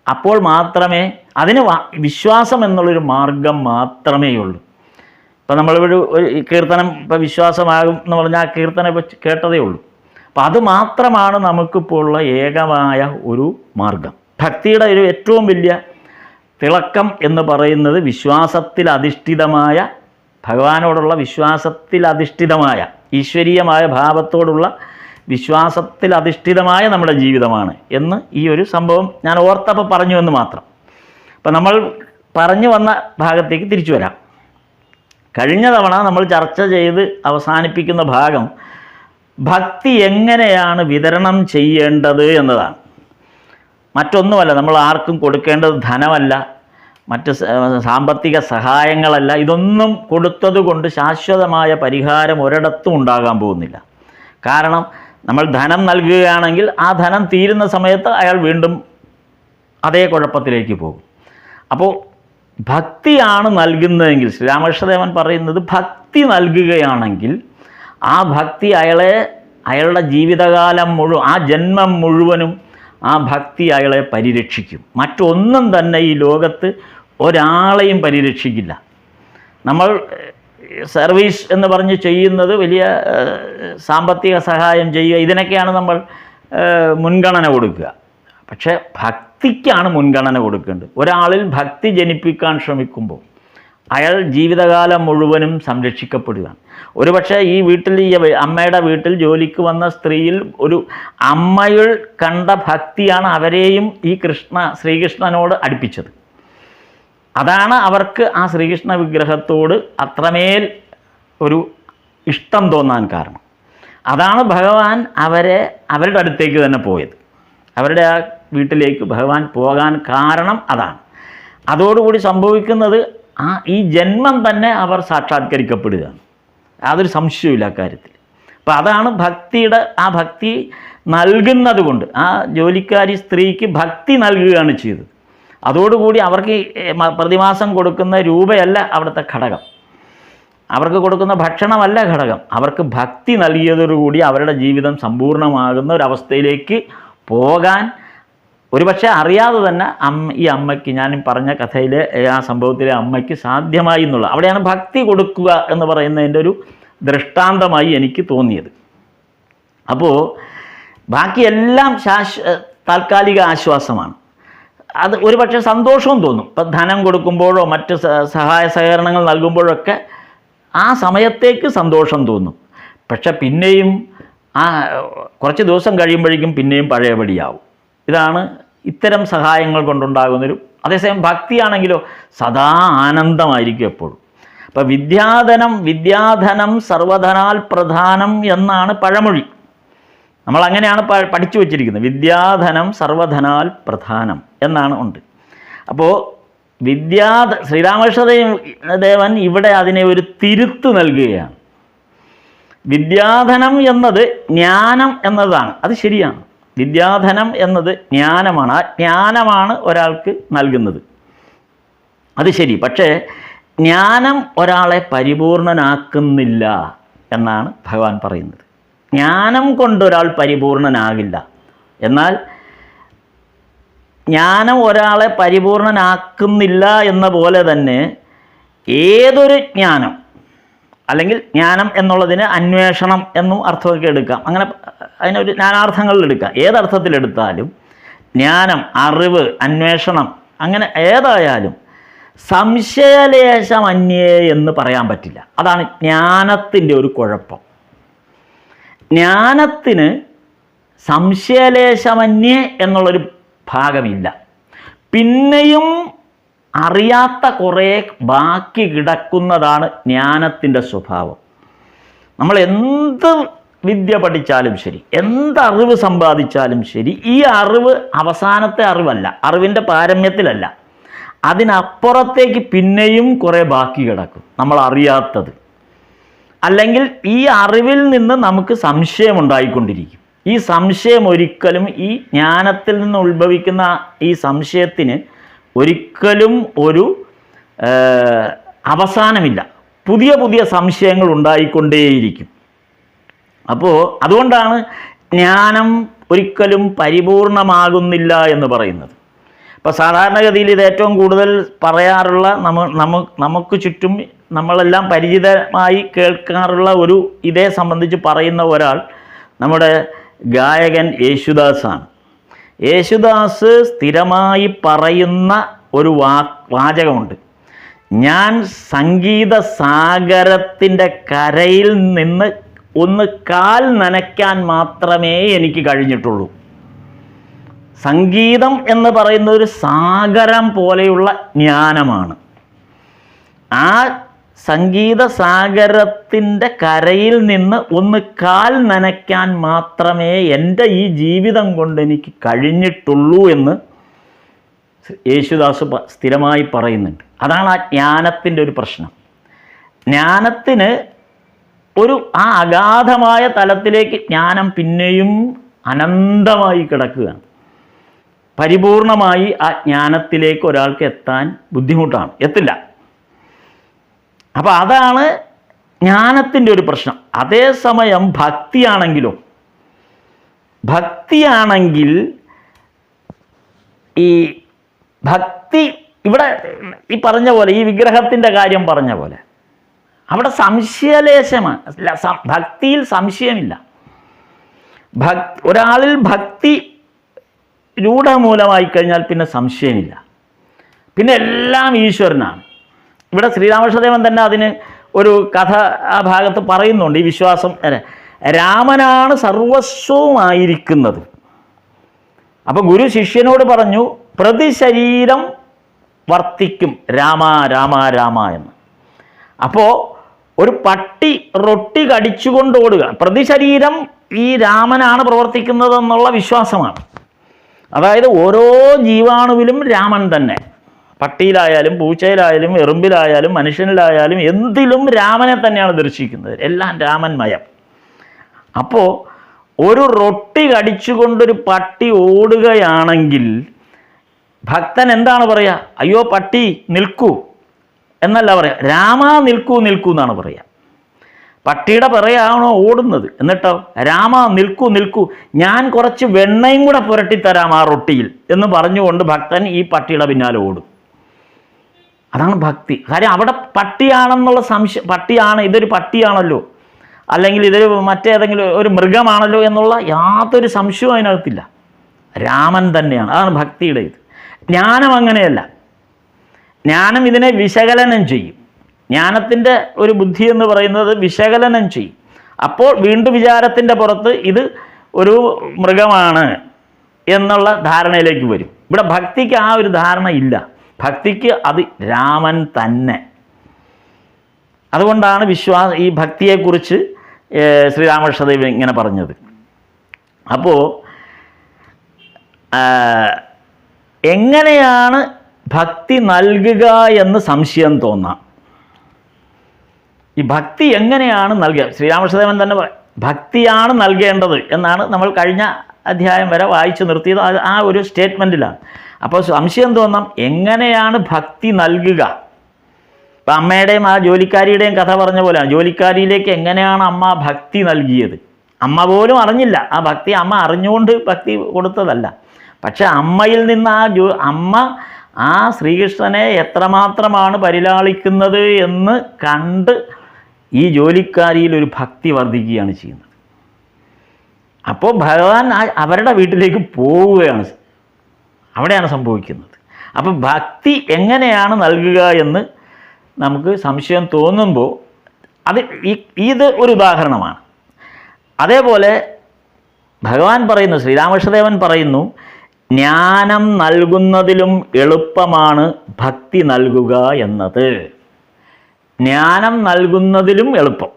C: അപ്പോൾ മാത്രമേ അതിന് വിശ്വാസം എന്നുള്ളൊരു മാർഗം മാത്രമേ ഉള്ളൂ. ഇപ്പം നമ്മളിവിടെ ഒരു കീർത്തനം ഇപ്പം വിശ്വാസമാകും എന്ന് പറഞ്ഞാൽ ആ കീർത്തനം ഇപ്പോൾ കേട്ടതേ ഉള്ളൂ. അപ്പം അത് മാത്രമാണ് നമുക്കിപ്പോൾ ഉള്ള ഏകമായ ഒരു മാർഗം. ഭക്തിയുടെ ഒരു ഏറ്റവും വലിയ തിളക്കം എന്ന് പറയുന്നത് വിശ്വാസത്തിൽ അധിഷ്ഠിതമായ, ഭഗവാനോടുള്ള വിശ്വാസത്തിൽ അധിഷ്ഠിതമായ, ഈശ്വരീയമായ ഭാവത്തോടുള്ള വിശ്വാസത്തിൽ അധിഷ്ഠിതമായ നമ്മുടെ ജീവിതമാണ് എന്ന് ഈ ഒരു സംഭവം ഞാൻ ഓർത്തപ്പോൾ പറഞ്ഞു എന്ന് മാത്രം. അപ്പം നമ്മൾ പറഞ്ഞു വന്ന ഭാഗത്തേക്ക് തിരിച്ചു വരാം. കഴിഞ്ഞ തവണ നമ്മൾ ചർച്ച ചെയ്ത് അവസാനിപ്പിക്കുന്ന ഭാഗം ഭക്തി എങ്ങനെയാണ് വിതരണം ചെയ്യേണ്ടത് എന്നതാണ്. മറ്റൊന്നുമല്ല, നമ്മൾ ആർക്കും കൊടുക്കേണ്ടത് ധനമല്ല, മറ്റ് സാമ്പത്തിക സഹായങ്ങളല്ല. ഇതൊന്നും കൊടുത്തത് കൊണ്ട് ശാശ്വതമായ പരിഹാരം ഒരിടത്തും ഉണ്ടാകാൻ പോകുന്നില്ല. കാരണം നമ്മൾ ധനം നൽകുകയാണെങ്കിൽ ആ ധനം തീരുന്ന സമയത്ത് അയാൾ വീണ്ടും അതേ കുഴപ്പത്തിലേക്ക് പോകും. അപ്പോൾ ഭക്തിയാണ് നൽകുന്നതെങ്കിൽ, ശ്രീരാമകൃഷ്ണദേവൻ പറയുന്നത് ഭക്തി നൽകുകയാണെങ്കിൽ ആ ഭക്തി അയാളുടെ ജീവിതകാലം മുഴുവൻ, ആ ജന്മം മുഴുവനും ആ ഭക്തി അയാളെ പരിരക്ഷിക്കും. മറ്റൊന്നും തന്നെ ഈ ലോകത്ത് ഒരാളെയും പരിരക്ഷിക്കില്ല. നമ്മൾ സർവീസ് എന്ന് പറഞ്ഞ് ചെയ്യുന്നത് വലിയ സാമ്പത്തിക സഹായം ചെയ്യുക, ഇതിനൊക്കെയാണ് നമ്മൾ മുൻഗണന കൊടുക്കുക. പക്ഷേ ഭക്തിക്കാണ് മുൻഗണന കൊടുക്കേണ്ടത്. ഒരാളിൽ ഭക്തി ജനിപ്പിക്കാൻ ശ്രമിക്കുമ്പോൾ അയാൾ ജീവിതകാലം മുഴുവനും സംരക്ഷിക്കപ്പെടുകയാണ്. ഒരുപക്ഷെ ഈ വീട്ടിൽ, ഈ അമ്മയുടെ വീട്ടിൽ ജോലിക്ക് വന്ന സ്ത്രീയിൽ ഒരു അമ്മയിൽ കണ്ട ഭക്തിയാണ് അവരെയും ഈ ശ്രീകൃഷ്ണനോട് അടുപ്പിച്ചത്. അതാണ് അവർക്ക് ആ ശ്രീകൃഷ്ണ വിഗ്രഹത്തോട് അത്രമേൽ ഒരു ഇഷ്ടം തോന്നാൻ കാരണം. അതാണ് ഭഗവാൻ അവരുടെ അടുത്തേക്ക് തന്നെ പോയത്. അവരുടെ ആ വീട്ടിലേക്ക് ഭഗവാൻ പോകാൻ കാരണം അതാണ്. അതോടുകൂടി സംഭവിക്കുന്നത് ഈ ജന്മം തന്നെ അവർ സാക്ഷാത്കരിക്കപ്പെടുകയാണ്. യാതൊരു സംശയവുമില്ല അക്കാര്യത്തിൽ. അപ്പോൾ അതാണ് ഭക്തിയുടെ, ആ ഭക്തി നൽകുന്നത് കൊണ്ട് ആ ജോലിക്കാരി സ്ത്രീക്ക് ഭക്തി നൽകുകയാണ് ചെയ്തത്. അതോടുകൂടി അവർക്ക് പ്രതിമാസം കൊടുക്കുന്ന രൂപയല്ല അവിടുത്തെ ഘടകം, അവർക്ക് കൊടുക്കുന്ന ഭക്ഷണമല്ല ഘടകം. അവർക്ക് ഭക്തി നൽകിയതോടുകൂടി അവരുടെ ജീവിതം സമ്പൂർണ്ണമാകുന്ന ഒരവസ്ഥയിലേക്ക് പോകാൻ ഒരുപക്ഷെ അറിയാതെ തന്നെ ഈ അമ്മയ്ക്ക്, ഞാൻ പറഞ്ഞ കഥയിലെ ആ സംഭവത്തിലെ അമ്മയ്ക്ക് സാധ്യമായി എന്നുള്ള, അവിടെയാണ് ഭക്തി കൊടുക്കുക എന്ന് പറയുന്നതിൻ്റെ ഒരു ദൃഷ്ടാന്തമായി എനിക്ക് തോന്നിയത്. അപ്പോൾ ബാക്കിയെല്ലാം താൽക്കാലിക ആശ്വാസമാണ്. അത് ഒരുപക്ഷെ സന്തോഷവും തോന്നും. ഇപ്പം ധനം കൊടുക്കുമ്പോഴോ മറ്റ് സഹായ സഹകരണങ്ങൾ നൽകുമ്പോഴൊക്കെ ആ സമയത്തേക്ക് സന്തോഷം തോന്നും. പക്ഷെ പിന്നെയും കുറച്ച് ദിവസം കഴിയുമ്പോഴേക്കും പിന്നെയും പഴയപടിയാവും. ഇതാണ് ഇത്തരം സഹായങ്ങൾ കൊണ്ടുണ്ടാകുന്നൊരു. അതേസമയം ഭക്തിയാണെങ്കിലോ സദാ ആനന്ദമായിരിക്കും എപ്പോഴും. അപ്പം വിദ്യാധനം സർവധനാൽ പ്രധാനം എന്നാണ് പഴമൊഴി. നമ്മളങ്ങനെയാണ് പഠിച്ചു വച്ചിരിക്കുന്നത്. വിദ്യാധനം സർവധനാൽ പ്രധാനം എന്നാണ് ഉണ്ട്. അപ്പോൾ ശ്രീരാമകൃഷ്ണദേവൻ ഇവിടെ അതിനെ ഒരു തിരുത്ത് നൽകുകയാണ്. വിദ്യാധനം എന്നത് ജ്ഞാനം എന്നതാണ്, അത് ശരിയാണ്. വിദ്യാധനം എന്നത് ജ്ഞാനമാണ്. ആ ജ്ഞാനമാണ് ഒരാൾക്ക് നൽകുന്നത്. അത് ശരി. പക്ഷേ ജ്ഞാനം ഒരാളെ പരിപൂർണനാക്കുന്നില്ല എന്നാണ് ഭഗവാൻ പറയുന്നത്. ജ്ഞാനം കൊണ്ടൊരാൾ പരിപൂർണനാകില്ല. എന്നാൽ ജ്ഞാനം ഒരാളെ പരിപൂർണനാക്കുന്നില്ല എന്ന പോലെ തന്നെ ഏതൊരു ജ്ഞാനം, അല്ലെങ്കിൽ ജ്ഞാനം എന്നുള്ളതിന് അന്വേഷണം എന്നും അർത്ഥമൊക്കെ എടുക്കാം. അങ്ങനെ അതിനൊരു നാനാർത്ഥങ്ങളിൽ എടുക്കാം. ഏതർത്ഥത്തിലെടുത്താലും ജ്ഞാനം, അറിവ്, അന്വേഷണം, അങ്ങനെ ഏതായാലും സംശയലേശമന്യേ എന്ന് പറയാൻ പറ്റില്ല. അതാണ് ജ്ഞാനത്തിൻ്റെ ഒരു കുഴപ്പം. ജ്ഞാനത്തിന് സംശയലേശമന്യേ എന്നുള്ളൊരു ഭാഗമില്ല. പിന്നെയും അറിയാത്ത കുറേ ബാക്കി കിടക്കുന്നതാണ് ജ്ഞാനത്തിൻ്റെ സ്വഭാവം. നമ്മൾ എന്ത് വിദ്യ പഠിച്ചാലും ശരി, എന്തറിവ് സമ്പാദിച്ചാലും ശരി, ഈ അറിവ് അവസാനത്തെ അറിവല്ല, അറിവിൻ്റെ പാരമ്യത്തിലല്ല, അതിനപ്പുറത്തേക്ക് പിന്നെയും കുറേ ബാക്കി കിടക്കും, നമ്മൾ അറിയാത്തത്. അല്ലെങ്കിൽ ഈ അറിവിൽ നിന്ന് നമുക്ക് സംശയമുണ്ടായിക്കൊണ്ടിരിക്കും. ഈ സംശയം ഒരിക്കലും, ഈ ജ്ഞാനത്തിൽ നിന്ന് ഉത്ഭവിക്കുന്ന ഈ സംശയത്തിന് ഒരിക്കലും ഒരു അവസാനമില്ല. പുതിയ പുതിയ സംശയങ്ങൾ ഉണ്ടായിക്കൊണ്ടേയിരിക്കും. അപ്പോൾ അതുകൊണ്ടാണ് ജ്ഞാനം ഒരിക്കലും പരിപൂർണമാകുന്നില്ല എന്ന് പറയുന്നത്. ഇപ്പോൾ സാധാരണഗതിയിൽ ഇത് ഏറ്റവും കൂടുതൽ പറയാറുള്ള നമുക്ക് ചുറ്റും നമ്മളെല്ലാം പരിചിതമായി കേൾക്കാറുള്ള ഒരു ഇതേ സംബന്ധിച്ച് പറയുന്ന ഒരാൾ നമ്മുടെ ഗായകൻ യേശുദാസാണ്. യേശുദാസ് സ്ഥിരമായി പറയുന്ന ഒരു വാചകമുണ്ട്: ഞാൻ സംഗീത സാഗരത്തിൻ്റെ കരയിൽ നിന്ന് ഒന്ന് കാൽ നനയ്ക്കാൻ മാത്രമേ എനിക്ക് കഴിഞ്ഞിട്ടുള്ളൂ. സംഗീതം എന്ന് പറയുന്ന ഒരു സാഗരം പോലെയുള്ള ജ്ഞാനമാണ്. ആ സംഗീത സാഗരത്തിൻ്റെ കരയിൽ നിന്ന് ഒന്ന് കാൽ നനയ്ക്കാൻ മാത്രമേ എൻ്റെ ഈ ജീവിതം കൊണ്ട് എനിക്ക് കഴിഞ്ഞിട്ടുള്ളൂ എന്ന് യേശുദാസ് സ്ഥിരമായി പറയുന്നുണ്ട്. അതാണ് ആ ജ്ഞാനത്തിൻ്റെ ഒരു പ്രശ്നം. ജ്ഞാനത്തിന് ഒരു ആ അഗാധമായ തലത്തിലേക്ക് ജ്ഞാനം പിന്നെയും അനന്തമായി കിടക്കുകയാണ്. പരിപൂർണമായി ആ ജ്ഞാനത്തിലേക്ക് ഒരാൾക്ക് എത്താൻ ബുദ്ധിമുട്ടാണ്, എത്തില്ല. അപ്പോൾ അതാണ് ജ്ഞാനത്തിൻ്റെ ഒരു പ്രശ്നം. അതേസമയം ഭക്തിയാണെങ്കിൽ ഈ ഭക്തി ഇവിടെ ഈ പറഞ്ഞ പോലെ, ഈ വിഗ്രഹത്തിൻ്റെ കാര്യം പറഞ്ഞ പോലെ, അവിടെ സംശയലേശമാണ്. ഭക്തിയിൽ സംശയമില്ല. ഒരാളിൽ ഭക്തി രൂഢമൂലമായി കഴിഞ്ഞാൽ പിന്നെ സംശയമില്ല, പിന്നെ എല്ലാം ഈശ്വരനാണ്. ഇവിടെ ശ്രീരാമകൃഷ്ണദേവൻ തന്നെ അതിന് ഒരു കഥ ആ ഭാഗത്ത് പറയുന്നുണ്ട്. ഈ വിശ്വാസം, രാമനാണ് സർവസ്വമായിരിക്കുന്നത്. അപ്പോൾ ഗുരു ശിഷ്യനോട് പറഞ്ഞു, പ്രതിശരീരം വർത്തിക്കും രാമ രാമ രാമ എന്ന്. അപ്പോൾ ഒരു പട്ടി റൊട്ടി കടിച്ചുകൊണ്ട് ഓടുക, പ്രതിശരീരം ഈ രാമനാണ് പ്രവർത്തിക്കുന്നതെന്നുള്ള വിശ്വാസമാണ്. അതായത് ഓരോ ജീവാണുവിലും രാമൻ തന്നെ. പട്ടിയിലായാലും പൂച്ചയിലായാലും എറുമ്പിലായാലും മനുഷ്യനിലായാലും എന്തിലും രാമനെ തന്നെയാണ് ദർശിക്കുന്നത്. എല്ലാം രാമന്മയം. അപ്പോൾ ഒരു റൊട്ടി കടിച്ചുകൊണ്ടൊരു പട്ടി ഓടുകയാണെങ്കിൽ ഭക്തൻ എന്താണ് പറയുക? അയ്യോ പട്ടി നിൽക്കൂ എന്നല്ല പറയുക, രാമ നിൽക്കൂ നിൽക്കൂ എന്നാണ് പറയുക. പട്ടിയുടെ പിറകെയാണോ ഓടുന്നത്? എന്നിട്ടോ രാമ നിൽക്കൂ നിൽക്കൂ, ഞാൻ കുറച്ച് വെണ്ണയും കൂടെ പുരട്ടിത്തരാം ആ റൊട്ടിയിൽ എന്ന് പറഞ്ഞുകൊണ്ട് ഭക്തൻ ഈ പട്ടിയുടെ പിന്നാലെ ഓടും. അതാണ് ഭക്തി. കാര്യം അവിടെ പട്ടിയാണെന്നുള്ള സംശയം, പട്ടിയാണ്, ഇതൊരു പട്ടിയാണല്ലോ, അല്ലെങ്കിൽ ഇതൊരു മറ്റേതെങ്കിലും ഒരു മൃഗമാണല്ലോ എന്നുള്ള യാതൊരു സംശയവും അതിനകത്തില്ല. രാമൻ തന്നെയാണ്. അതാണ് ഭക്തിയുടെ ഇത്. ജ്ഞാനം അങ്ങനെയല്ല. ജ്ഞാനം ഇതിനെ വിശകലനം ചെയ്യും. ജ്ഞാനത്തിൻ്റെ ഒരു ബുദ്ധി എന്ന് പറയുന്നത് വിശകലനം ചെയ്യും. അപ്പോൾ വീണ്ടും വിചാരത്തിൻ്റെ പുറത്ത് ഇത് ഒരു മൃഗമാണ് എന്നുള്ള ധാരണയിലേക്ക് വരും. ഇവിടെ ഭക്തിക്ക് ആ ഒരു ധാരണ ഇല്ല. ഭക്തിക്ക് അത് രാമൻ തന്നെ. അതുകൊണ്ടാണ് ഈ ഭക്തിയെക്കുറിച്ച് ശ്രീരാമകൃഷ്ണദേവൻ ഇങ്ങനെ പറഞ്ഞത്. അപ്പോൾ എങ്ങനെയാണ് ഭക്തി നൽകുക എന്ന് സംശയം തോന്നാം. ഈ ഭക്തി എങ്ങനെയാണ് നൽകുക? ശ്രീരാമകൃഷ്ണദേവൻ തന്നെ ഭക്തിയാണ് നൽകേണ്ടത് എന്നാണ് നമ്മൾ കഴിഞ്ഞ അധ്യായം വരെ വായിച്ചു നിർത്തിയത് ആ ഒരു സ്റ്റേറ്റ്മെൻറ്റിലാണ്. അപ്പോൾ സംശയം തോന്നാം, എങ്ങനെയാണ് ഭക്തി നൽകുക? ഇപ്പം അമ്മയുടെയും ആ ജോലിക്കാരിയുടെയും കഥ പറഞ്ഞ പോലെയാണ്. ജോലിക്കാരിയിലേക്ക് എങ്ങനെയാണ് അമ്മ ഭക്തി നൽകിയത്? അമ്മ പോലും അറിഞ്ഞില്ല ആ ഭക്തി. അമ്മ അറിഞ്ഞുകൊണ്ട് ഭക്തി കൊടുത്തതല്ല. പക്ഷെ അമ്മയിൽ നിന്ന് അമ്മ ആ ശ്രീകൃഷ്ണനെ എത്രമാത്രമാണ് പരിലാളിക്കുന്നത് എന്ന് കണ്ട് ഈ ജോലിക്കാരിയിൽ ഒരു ഭക്തി വർദ്ധിക്കുകയാണ് ചെയ്യുന്നത്. അപ്പോൾ ഭഗവാൻ അവരുടെ വീട്ടിലേക്ക് പോവുകയാണ്, അവിടെയാണ് സംഭവിക്കുന്നത്. അപ്പോൾ ഭക്തി എങ്ങനെയാണ് നൽകുക എന്ന് നമുക്ക് സംശയം തോന്നുമ്പോൾ ഇത് ഒരു ഉദാഹരണമാണ്. അതേപോലെ ഭഗവാൻ പറയുന്നു, ശ്രീരാമകൃഷ്ണദേവൻ പറയുന്നു, ജ്ഞാനം നൽകുന്നതിലും എളുപ്പമാണ് ഭക്തി നൽകുക എന്നത്. ജ്ഞാനം നൽകുന്നതിലും എളുപ്പം.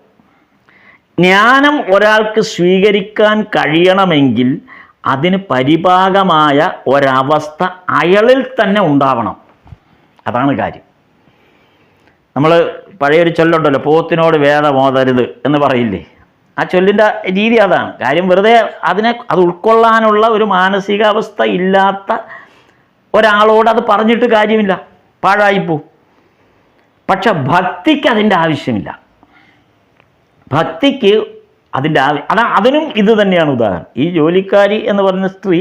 C: ജ്ഞാനം ഒരാൾക്ക് സ്വീകരിക്കാൻ കഴിയണമെങ്കിൽ അതിന് പരിപാകമായ ഒരവസ്ഥ അയാളിൽ തന്നെ ഉണ്ടാവണം. അതാണ് കാര്യം. നമ്മൾ പഴയൊരു ചൊല്ലുണ്ടല്ലോ, പോത്തിനോട് വേദമോതരുത് എന്ന് പറയില്ലേ? ആ ചൊല്ലിൻ്റെ രീതി അതാണ്. കാര്യം വെറുതെ അത് ഉൾക്കൊള്ളാനുള്ള ഒരു മാനസികാവസ്ഥ ഇല്ലാത്ത ഒരാളോട് അത് പറഞ്ഞിട്ട് കാര്യമില്ല, പാഴായിപ്പോവും. പക്ഷെ ഭക്തിക്ക് അതിൻ്റെ ആവശ്യമില്ല. ഭക്തിക്ക് അതിൻ്റെ അതിനും ഇത് തന്നെയാണ് ഉദാഹരണം. ഈ ജോലിക്കാരി എന്ന് പറയുന്ന സ്ത്രീ,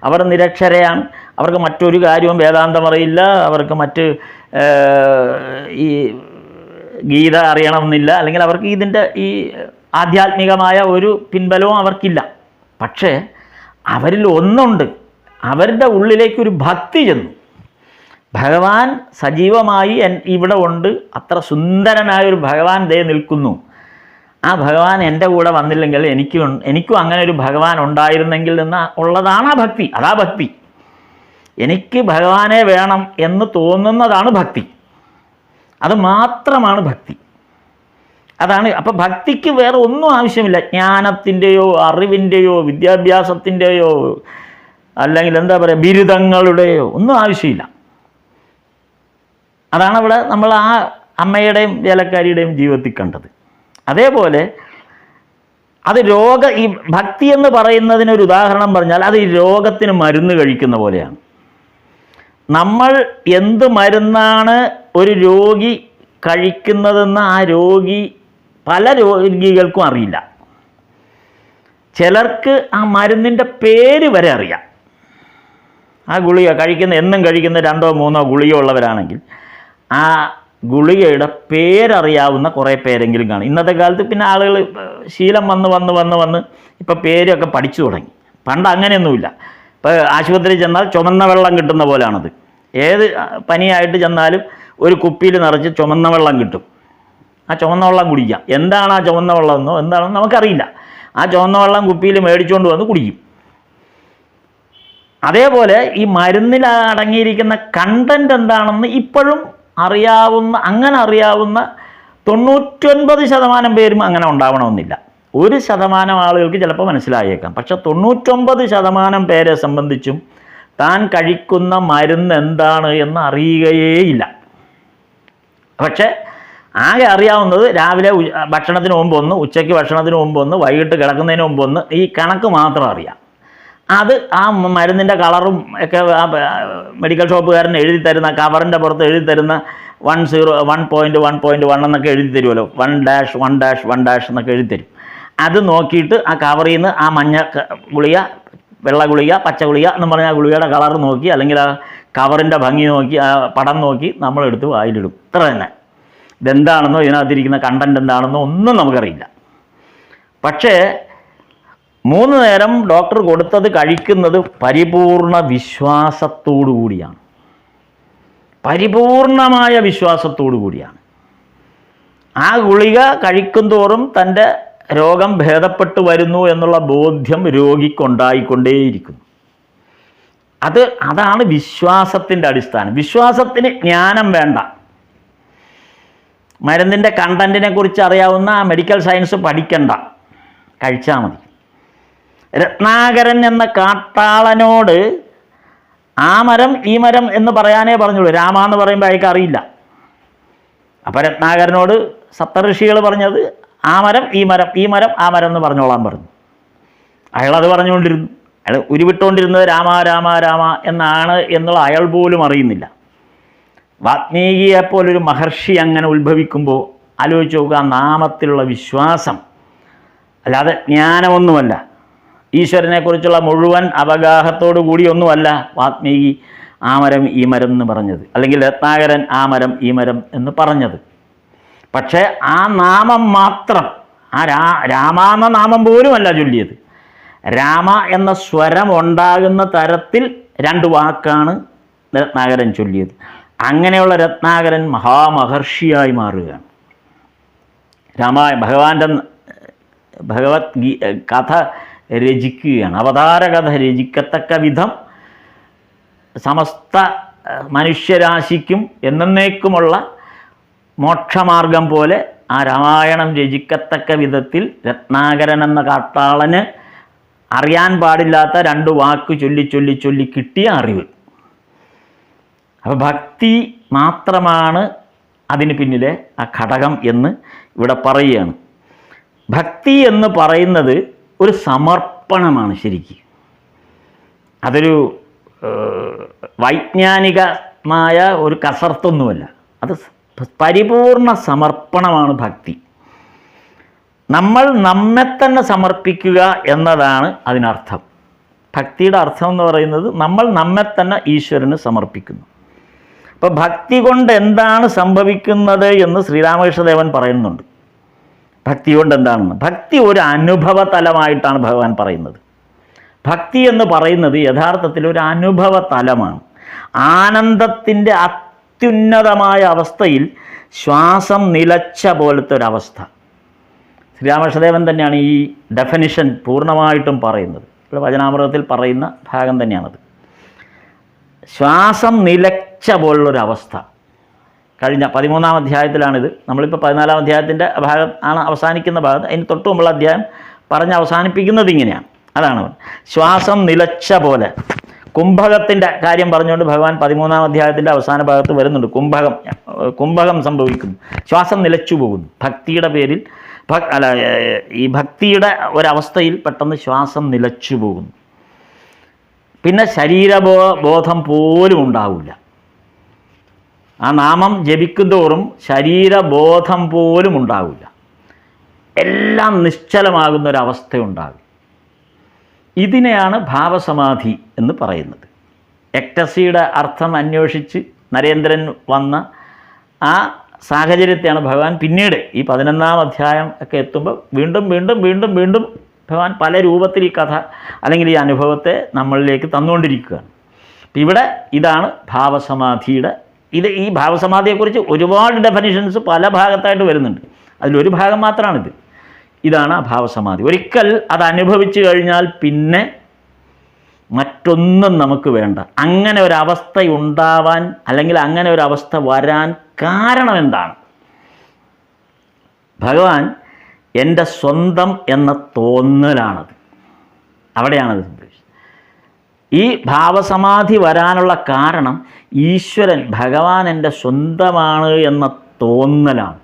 C: അവർ നിരക്ഷരയാണ്. അവർക്ക് മറ്റൊരു കാര്യവും വേദാന്തം അറിയില്ല. അവർക്ക് മറ്റ് ഈ ഗീത അറിയണമെന്നില്ല, അല്ലെങ്കിൽ അവർക്ക് ഇതിൻ്റെ ഈ ആധ്യാത്മികമായ ഒരു പിൻബലവും അവർക്കില്ല. പക്ഷേ അവരിൽ ഒന്നുണ്ട്, അവരുടെ ഉള്ളിലേക്കൊരു ഭക്തി ചെന്നു. ഭഗവാൻ സജീവമായി ഇവിടെ ഉണ്ട്, അത്ര സുന്ദരനായൊരു ഭഗവാൻ ദേ നിൽക്കുന്നു. ആ ഭഗവാൻ എൻ്റെ കൂടെ വന്നില്ലെങ്കിൽ എനിക്കും അങ്ങനെ ഒരു ഭഗവാൻ ഉണ്ടായിരുന്നെങ്കിൽ എന്ന് ഉള്ളതാണ് ആ ഭക്തി. അതാ ഭക്തി. എനിക്ക് ഭഗവാനെ വേണം എന്ന് തോന്നുന്നതാണ് ഭക്തി. അത് മാത്രമാണ് ഭക്തി. അതാണ്. അപ്പം ഭക്തിക്ക് വേറെ ഒന്നും ആവശ്യമില്ല. ജ്ഞാനത്തിൻ്റെയോ അറിവിൻ്റെയോ വിദ്യാഭ്യാസത്തിൻ്റെയോ അല്ലെങ്കിൽ എന്താ പറയുക ബിരുദങ്ങളുടെയോ ഒന്നും ആവശ്യമില്ല. അതാണ് ഇവിടെ നമ്മൾ ആ അമ്മയുടെയും വേലക്കാരിയുടെയും ജീവിതത്തിൽ കണ്ടത്. അതേപോലെ അത് ഈ ഭക്തി എന്ന് പറയുന്നതിനൊരു ഉദാഹരണം പറഞ്ഞാൽ അത് ഈ രോഗത്തിന് മരുന്ന് കഴിക്കുന്ന പോലെയാണ്. നമ്മൾ എന്ത് മരുന്നാണ് ഒരു രോഗി കഴിക്കുന്നതെന്ന് ആ രോഗി പല രോഗികൾക്കും അറിയില്ല. ചിലർക്ക് ആ മരുന്നിൻ്റെ പേര് വരെ അറിയാം. ആ ഗുളിക എന്നും കഴിക്കുന്ന 2 or 3 ഗുളിക ഉള്ളവരാണെങ്കിൽ ആ ഗുളികയുടെ പേരറിയാവുന്ന കുറേ പേരെങ്കിലും കാണും. ഇന്നത്തെ കാലത്ത് പിന്നെ ആളുകൾ ശീലം വന്ന് ഇപ്പോൾ പേരൊക്കെ പഠിച്ചു തുടങ്ങി. പണ്ട് അങ്ങനെയൊന്നുമില്ല. ഇപ്പോൾ ആശുപത്രിയിൽ ചെന്നാൽ ചുമന്ന വെള്ളം കിട്ടുന്ന പോലെയാണത്. ഏത് പനിയായിട്ട് ചെന്നാലും ഒരു കുപ്പിയിൽ നിറച്ച് ചുമന്ന വെള്ളം കിട്ടും. ആ ചുമന്ന വെള്ളം കുടിക്കാം. എന്താണ് ആ ചുമന്ന വെള്ളമെന്നോ എന്താണെന്നോ നമുക്കറിയില്ല. ആ ചുമന്ന വെള്ളം കുപ്പിയിൽ മേടിച്ചുകൊണ്ട് വന്ന് കുടിക്കും. അതേപോലെ ഈ മരുന്നിൽ അടങ്ങിയിരിക്കുന്ന കണ്ടൻറ്റ് എന്താണെന്ന് ഇപ്പോഴും അറിയാവുന്ന 99% പേരും അങ്ങനെ ഉണ്ടാവണമെന്നില്ല. 1% ആളുകൾക്ക് ചിലപ്പോൾ മനസ്സിലായേക്കാം. പക്ഷെ 99% പേരെ സംബന്ധിച്ചും താൻ കഴിക്കുന്ന മരുന്ന് എന്താണ് എന്ന് അറിയുകയേയില്ല. പക്ഷേ ആകെ അറിയാവുന്നത് രാവിലെ ഭക്ഷണത്തിന് മുമ്പ് ഒന്ന്, ഉച്ചയ്ക്ക് ഭക്ഷണത്തിന് മുമ്പ് ഒന്ന്, വൈകിട്ട് കിടക്കുന്നതിന് മുമ്പ് ഒന്ന്, ഈ കണക്ക് മാത്രം അറിയാം. അത് ആ മരുന്നിൻ്റെ കളറും ഒക്കെ ആ മെഡിക്കൽ ഷോപ്പുകാരൻ എഴുതി തരുന്ന കവറിൻ്റെ പുറത്ത് എഴുതി തരുന്ന 1.1.1 എന്നൊക്കെ എഴുതി തരുമല്ലോ. 1-1-1- എന്നൊക്കെ എഴുതി തരും. അത് നോക്കിയിട്ട് ആ കവറിൽ നിന്ന് ആ മഞ്ഞ ഗുളിക, വെള്ള ഗുളിക, പച്ച ഗുളിക എന്ന് പറഞ്ഞാൽ ആ ഗുളികയുടെ കളർ നോക്കി അല്ലെങ്കിൽ ആ കവറിൻ്റെ ഭംഗി നോക്കി ആ പടം നോക്കി നമ്മളെടുത്ത് വായിലിടും. ഇത്ര തന്നെ. ഇതെന്താണെന്നോ ഇതിനകത്തിരിക്കുന്ന കണ്ടൻറ്റ് എന്താണെന്നോ ഒന്നും നമുക്കറിയില്ല. പക്ഷേ 3 നേരം ഡോക്ടർ കൊടുത്തത് കഴിക്കുന്നത് പരിപൂർണ വിശ്വാസത്തോടു കൂടിയാണ്. പരിപൂർണമായ വിശ്വാസത്തോടു കൂടിയാണ്. ആ ഗുളിക കഴിക്കുന്തോറും തൻ്റെ രോഗം ഭേദപ്പെട്ടു വരുന്നു എന്നുള്ള ബോധ്യം രോഗിക്കുണ്ടായിക്കൊണ്ടേയിരിക്കുന്നു. അതാണ് വിശ്വാസത്തിൻ്റെ അടിസ്ഥാനം. വിശ്വാസത്തിന് ജ്ഞാനം വേണ്ട. മരുന്നിൻ്റെ കണ്ടൻറ്റിനെ കുറിച്ച് അറിയാവുന്ന മെഡിക്കൽ സയൻസ് പഠിക്കണ്ട, കഴിച്ചാൽ മതി. രത്നാകരൻ എന്ന കാട്ടാളനോട് ആ മരം ഈ മരം എന്ന് പറയാനേ പറഞ്ഞുള്ളൂ. രാമ എന്ന് പറയുമ്പോൾ അയാൾക്ക് അറിയില്ല. അപ്പം രത്നാകരനോട് സപ്തഋഷികൾ പറഞ്ഞത് ആ മരം ഈ മരം, ഈ മരം ആ മരം എന്ന് പറഞ്ഞോളാൻ പറഞ്ഞു. അയാളത് പറഞ്ഞുകൊണ്ടിരുന്നു. അയാൾ ഉരുവിട്ടുകൊണ്ടിരുന്നത് രാമ രാമ രാമ എന്നാണ് എന്നുള്ള അയാൾ പോലും അറിയുന്നില്ല. വാത്മീകിയെപ്പോലൊരു മഹർഷി അങ്ങനെ ഉത്ഭവിക്കുമ്പോൾ ആലോചിച്ച് നോക്കുക, ആ നാമത്തിലുള്ള വിശ്വാസം, അല്ലാതെ ജ്ഞാനമൊന്നുമല്ല. ഈശ്വരനെക്കുറിച്ചുള്ള മുഴുവൻ അവഗാഹത്തോടു കൂടിയൊന്നുമല്ല വാത്മീകി ആ മരം ഈ മരം എന്ന് പറഞ്ഞത്, അല്ലെങ്കിൽ രത്നാകരൻ ആ മരം ഈ മരം എന്ന് പറഞ്ഞത്. പക്ഷേ ആ നാമം മാത്രം, ആ രാമ എന്ന നാമം പോലുമല്ല ചൊല്ലിയത്. രാമ എന്ന സ്വരം ഉണ്ടാകുന്ന തരത്തിൽ 2 വാക്കാണ് രത്നാകരൻ ചൊല്ലിയത്. അങ്ങനെയുള്ള രത്നാകരൻ മഹാമഹർഷിയായി മാറുകയാണ്. ഭഗവാന്റെ കഥ രചിക്കുകയാണ്. അവതാര കഥ രചിക്കത്തക്ക വിധം സമസ്ത മനുഷ്യരാശിക്കും എന്നേക്കുമുള്ള മോക്ഷമാർഗം പോലെ ആ രാമായണം രചിക്കത്തക്ക വിധത്തിൽ രത്നാകരൻ എന്ന കാട്ടാളന് അറിയാൻ പാടില്ലാത്ത 2 വാക്ക് ചൊല്ലി ചൊല്ലി ചൊല്ലി കിട്ടിയ അറിവ്. അപ്പോൾ ഭക്തി മാത്രമാണ് അതിന് പിന്നിലെ ആ ഘടകം എന്ന് ഇവിടെ പറയുകയാണ്. ഭക്തി എന്ന് പറയുന്നത് ഒരു സമർപ്പണമാണ്. ശരിക്കും അതൊരു വൈജ്ഞാനികമായ ഒരു കസർത്തൊന്നുമല്ല, അത് പരിപൂർണ സമർപ്പണമാണ് ഭക്തി. നമ്മൾ നമ്മെ തന്നെ സമർപ്പിക്കുക എന്നതാണ് അതിനർത്ഥം. ഭക്തിയുടെ അർത്ഥം എന്ന് പറയുന്നത് നമ്മൾ നമ്മെ തന്നെ ഈശ്വരന് സമർപ്പിക്കുന്നു. അപ്പോൾ ഭക്തി കൊണ്ട് എന്താണ് സംഭവിക്കുന്നത് എന്ന് ശ്രീരാമകൃഷ്ണദേവൻ പറയുന്നുണ്ട്. ഭക്തി കൊണ്ട് എന്താണെന്ന്, ഭക്തി ഒരു അനുഭവ തലമായിട്ടാണ് ഭഗവാൻ പറയുന്നത്. ഭക്തി എന്ന് പറയുന്നത് യഥാർത്ഥത്തിൽ ഒരു അനുഭവ തലമാണ്. ആനന്ദത്തിൻ്റെ അത്യുന്നതമായ അവസ്ഥയിൽ ശ്വാസം നിലച്ച പോലത്തെ ഒരവസ്ഥ. ശ്രീരാമകൃഷ്ണദേവൻ തന്നെയാണ് ഈ ഡെഫിനിഷൻ പൂർണ്ണമായിട്ടും പറയുന്നത്. ഇവിടെ വചനാമൃതത്തിൽ പറയുന്ന ഭാഗം തന്നെയാണത്. ശ്വാസം നിലച്ച പോലുള്ളൊരവസ്ഥ. കഴിഞ്ഞ 13-ാം അധ്യായത്തിലാണിത്. നമ്മളിപ്പോൾ 14-ാം അധ്യായത്തിൻ്റെ ഭാഗം ആണ് അവസാനിക്കുന്ന ഭാഗത്ത്. അതിന് തൊട്ട് മുമ്പുള്ള അധ്യായം പറഞ്ഞ് അവസാനിപ്പിക്കുന്നത് ഇങ്ങനെയാണ്. അതാണ് ശ്വാസം നിലച്ച പോലെ. കുംഭകത്തിൻ്റെ കാര്യം പറഞ്ഞുകൊണ്ട് ഭഗവാൻ 13-ാം അധ്യായത്തിൻ്റെ അവസാന ഭാഗത്ത് വരുന്നുണ്ട്. കുംഭകം സംഭവിക്കുന്നു, ശ്വാസം നിലച്ചു പോകുന്നു. ഭക്തിയുടെ പേരിൽ ഈ ഭക്തിയുടെ ഒരവസ്ഥയിൽ പെട്ടെന്ന് ശ്വാസം നിലച്ചു പോകുന്നു. പിന്നെ ശരീരബോധം പോലും ഉണ്ടാവില്ല. ആ നാമം ജപിക്കുന്തോറും ശരീരബോധം പോലും ഉണ്ടാവില്ല. എല്ലാം നിശ്ചലമാകുന്നൊരവസ്ഥയുണ്ടാകും. ഇതിനെയാണ് ഭാവസമാധി എന്ന് പറയുന്നത്. എക്ടസിയുടെ അർത്ഥം അന്വേഷിച്ച് നരേന്ദ്രൻ വന്ന ആ സാഹചര്യത്തെയാണ് ഭഗവാൻ പിന്നീട് ഈ 11-ാം അധ്യായം ഒക്കെ എത്തുമ്പോൾ വീണ്ടും വീണ്ടും വീണ്ടും വീണ്ടും ഭഗവാൻ പല രൂപത്തിൽ ഈ കഥ അല്ലെങ്കിൽ ഈ അനുഭവത്തെ നമ്മളിലേക്ക് തന്നുകൊണ്ടിരിക്കുകയാണ്. ഇവിടെ ഇതാണ് ഭാവസമാധിയുടെ. ഈ ഭാവസമാധിയെക്കുറിച്ച് ഒരുപാട് ഡെഫിനിഷൻസ് പല ഭാഗത്തായിട്ട് വരുന്നുണ്ട്. അതിലൊരു ഭാഗം മാത്രമാണിത്. ഇതാണ് ആ ഭാവസമാധി. ഒരിക്കൽ അത് അനുഭവിച്ചു കഴിഞ്ഞാൽ പിന്നെ മറ്റൊന്നും നമുക്ക് വേണ്ട. അങ്ങനെ ഒരവസ്ഥ ഉണ്ടാവാൻ അല്ലെങ്കിൽ അങ്ങനെ ഒരവസ്ഥ വരാൻ കാരണം എന്താണ്? ഭഗവാൻ എൻ്റെ സ്വന്തം എന്ന തോന്നലാണത്. അവിടെയാണത് സംഭവിച്ചത്. ഈ ഭാവസമാധി വരാനുള്ള കാരണം ഈശ്വരൻ ഭഗവാൻ എൻ്റെ സ്വന്തമാണ് എന്ന തോന്നലാണ്.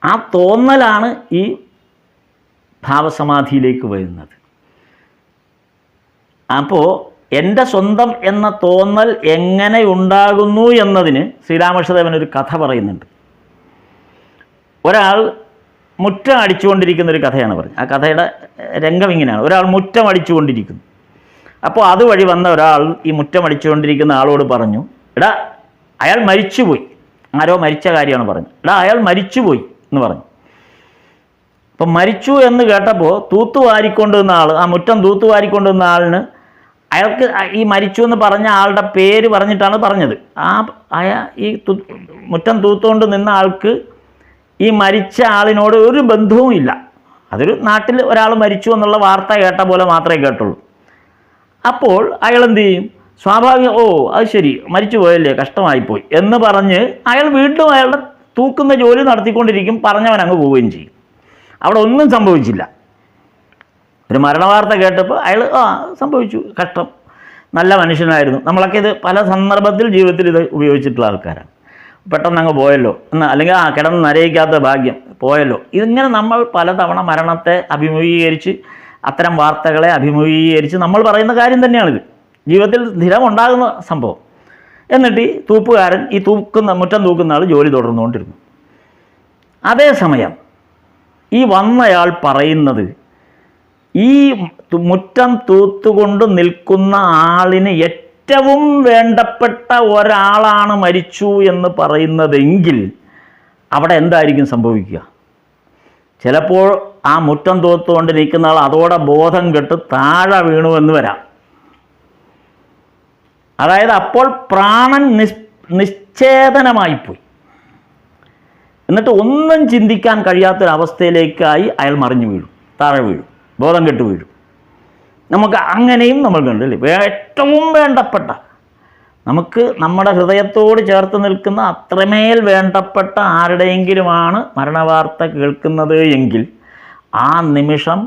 C: ആ തോന്നലാണ് ഈ ഭാവസമാധിയിലേക്ക് വരുന്നത്. അപ്പോൾ എൻ്റെ സ്വന്തം എന്ന തോന്നൽ എങ്ങനെ ഉണ്ടാകുന്നു എന്നതിന് ശ്രീരാമകൃഷ്ണദേവൻ ഒരു കഥ പറയുന്നുണ്ട്. ഒരാൾ മുറ്റം അടിച്ചുകൊണ്ടിരിക്കുന്നൊരു കഥയാണ് പറഞ്ഞത്. ആ കഥയുടെ രംഗം ഇങ്ങനെയാണ്. ഒരാൾ മുറ്റം അടിച്ചുകൊണ്ടിരിക്കുന്നു. അപ്പോൾ അതുവഴി വന്ന ഒരാൾ ഈ മുറ്റം അടിച്ചുകൊണ്ടിരിക്കുന്ന ആളോട് പറഞ്ഞു, എടാ അയാൾ മരിച്ചുപോയി. ആരോ മരിച്ച കാര്യമാണ് പറഞ്ഞത്. എടാ അയാൾ മരിച്ചുപോയി എന്ന് പറഞ്ഞു. അപ്പം മരിച്ചു എന്ന് കേട്ടപ്പോൾ തൂത്തുവാരിക്കൊണ്ടുവന്ന ആൾ, ആ മുറ്റം തൂത്തുവാരിക്കൊണ്ടുവന്ന ആളിന് അയാൾക്ക് ഈ മരിച്ചു എന്ന് പറഞ്ഞ ആളുടെ പേര് പറഞ്ഞിട്ടാണ് പറഞ്ഞത്. ഈ മുറ്റം തൂത്തുകൊണ്ട് നിന്ന ആൾക്ക് ഈ മരിച്ച ആളിനോട് ഒരു ബന്ധവും ഇല്ല. അതൊരു നാട്ടിൽ ഒരാൾ മരിച്ചു എന്നുള്ള വാർത്ത കേട്ട പോലെ മാത്രമേ കേട്ടുള്ളൂ. അപ്പോൾ അയാൾ എന്ത് ചെയ്യും? സ്വാഭാവികം, ഓ അത് ശരി, മരിച്ചു പോയല്ലേ, കഷ്ടമായിപ്പോയി എന്ന് പറഞ്ഞ് അയാൾ വീണ്ടും അയാളുടെ തൂക്കുന്ന ജോലി നടത്തിക്കൊണ്ടിരിക്കും. പറഞ്ഞവൻ അങ്ങ് പോവുകയും ചെയ്യും. അവിടെ ഒന്നും സംഭവിച്ചില്ല. ഒരു മരണവാർത്ത കേട്ടപ്പോൾ അയാൾ സംഭവിച്ചു, കഷ്ടം, നല്ല മനുഷ്യനായിരുന്നു. നമ്മളൊക്കെ ഇത് പല സന്ദർഭത്തിൽ ജീവിതത്തിൽ ഇത് ഉപയോഗിച്ചിട്ടുള്ള ആൾക്കാരാണ്. പെട്ടെന്ന് അങ്ങ് പോയല്ലോ എന്ന്, അല്ലെങ്കിൽ കിടന്ന് നരയിക്കാത്ത ഭാഗ്യം പോയല്ലോ. ഇതിങ്ങനെ നമ്മൾ പലതവണ മരണത്തെ അഭിമുഖീകരിച്ച് അത്തരം വാർത്തകളെ അഭിമുഖീകരിച്ച് നമ്മൾ പറയുന്ന കാര്യം തന്നെയാണിത്. ജീവിതത്തിൽ സ്ഥിരമുണ്ടാകുന്ന സംഭവം. എന്നിട്ട് ഈ തൂപ്പുകാരൻ ഈ മുറ്റം തൂക്കുന്ന ആൾ ജോലി തുടർന്നുകൊണ്ടിരുന്നു. അതേസമയം ഈ വന്നയാൾ പറയുന്നത് ഈ മുറ്റം തൂത്തുകൊണ്ട് നിൽക്കുന്ന ആളിന് ഏറ്റവും വേണ്ടപ്പെട്ട ഒരാളാണ് മരിച്ചു എന്ന് പറയുന്നതെങ്കിൽ അവിടെ എന്തായിരിക്കും സംഭവിക്കുക? ചിലപ്പോൾ ആ മുറ്റം തൂത്തുകൊണ്ട് നിൽക്കുന്ന ആൾ അതോടെ ബോധം കെട്ട് താഴെ വീണു എന്ന് വരാം. അതായത് അപ്പോൾ പ്രാണൻ നിശ്ചേതനമായിപ്പോയി. എന്നിട്ട് ഒന്നും ചിന്തിക്കാൻ കഴിയാത്തൊരവസ്ഥയിലേക്കായി അയാൾ മറിഞ്ഞു വീഴും, താഴെ വീഴും, ബോധം കെട്ട് വീഴും. നമുക്ക് അങ്ങനെയും നമ്മൾ കണ്ടില്ലേ. ഏറ്റവും വേണ്ടപ്പെട്ട, നമുക്ക് നമ്മുടെ ഹൃദയത്തോട് ചേർത്ത് നിൽക്കുന്ന അത്രമേൽ വേണ്ടപ്പെട്ട ആരുടെയെങ്കിലുമാണ് മരണവാർത്ത കേൾക്കുന്നത് എങ്കിൽ ആ നിമിഷം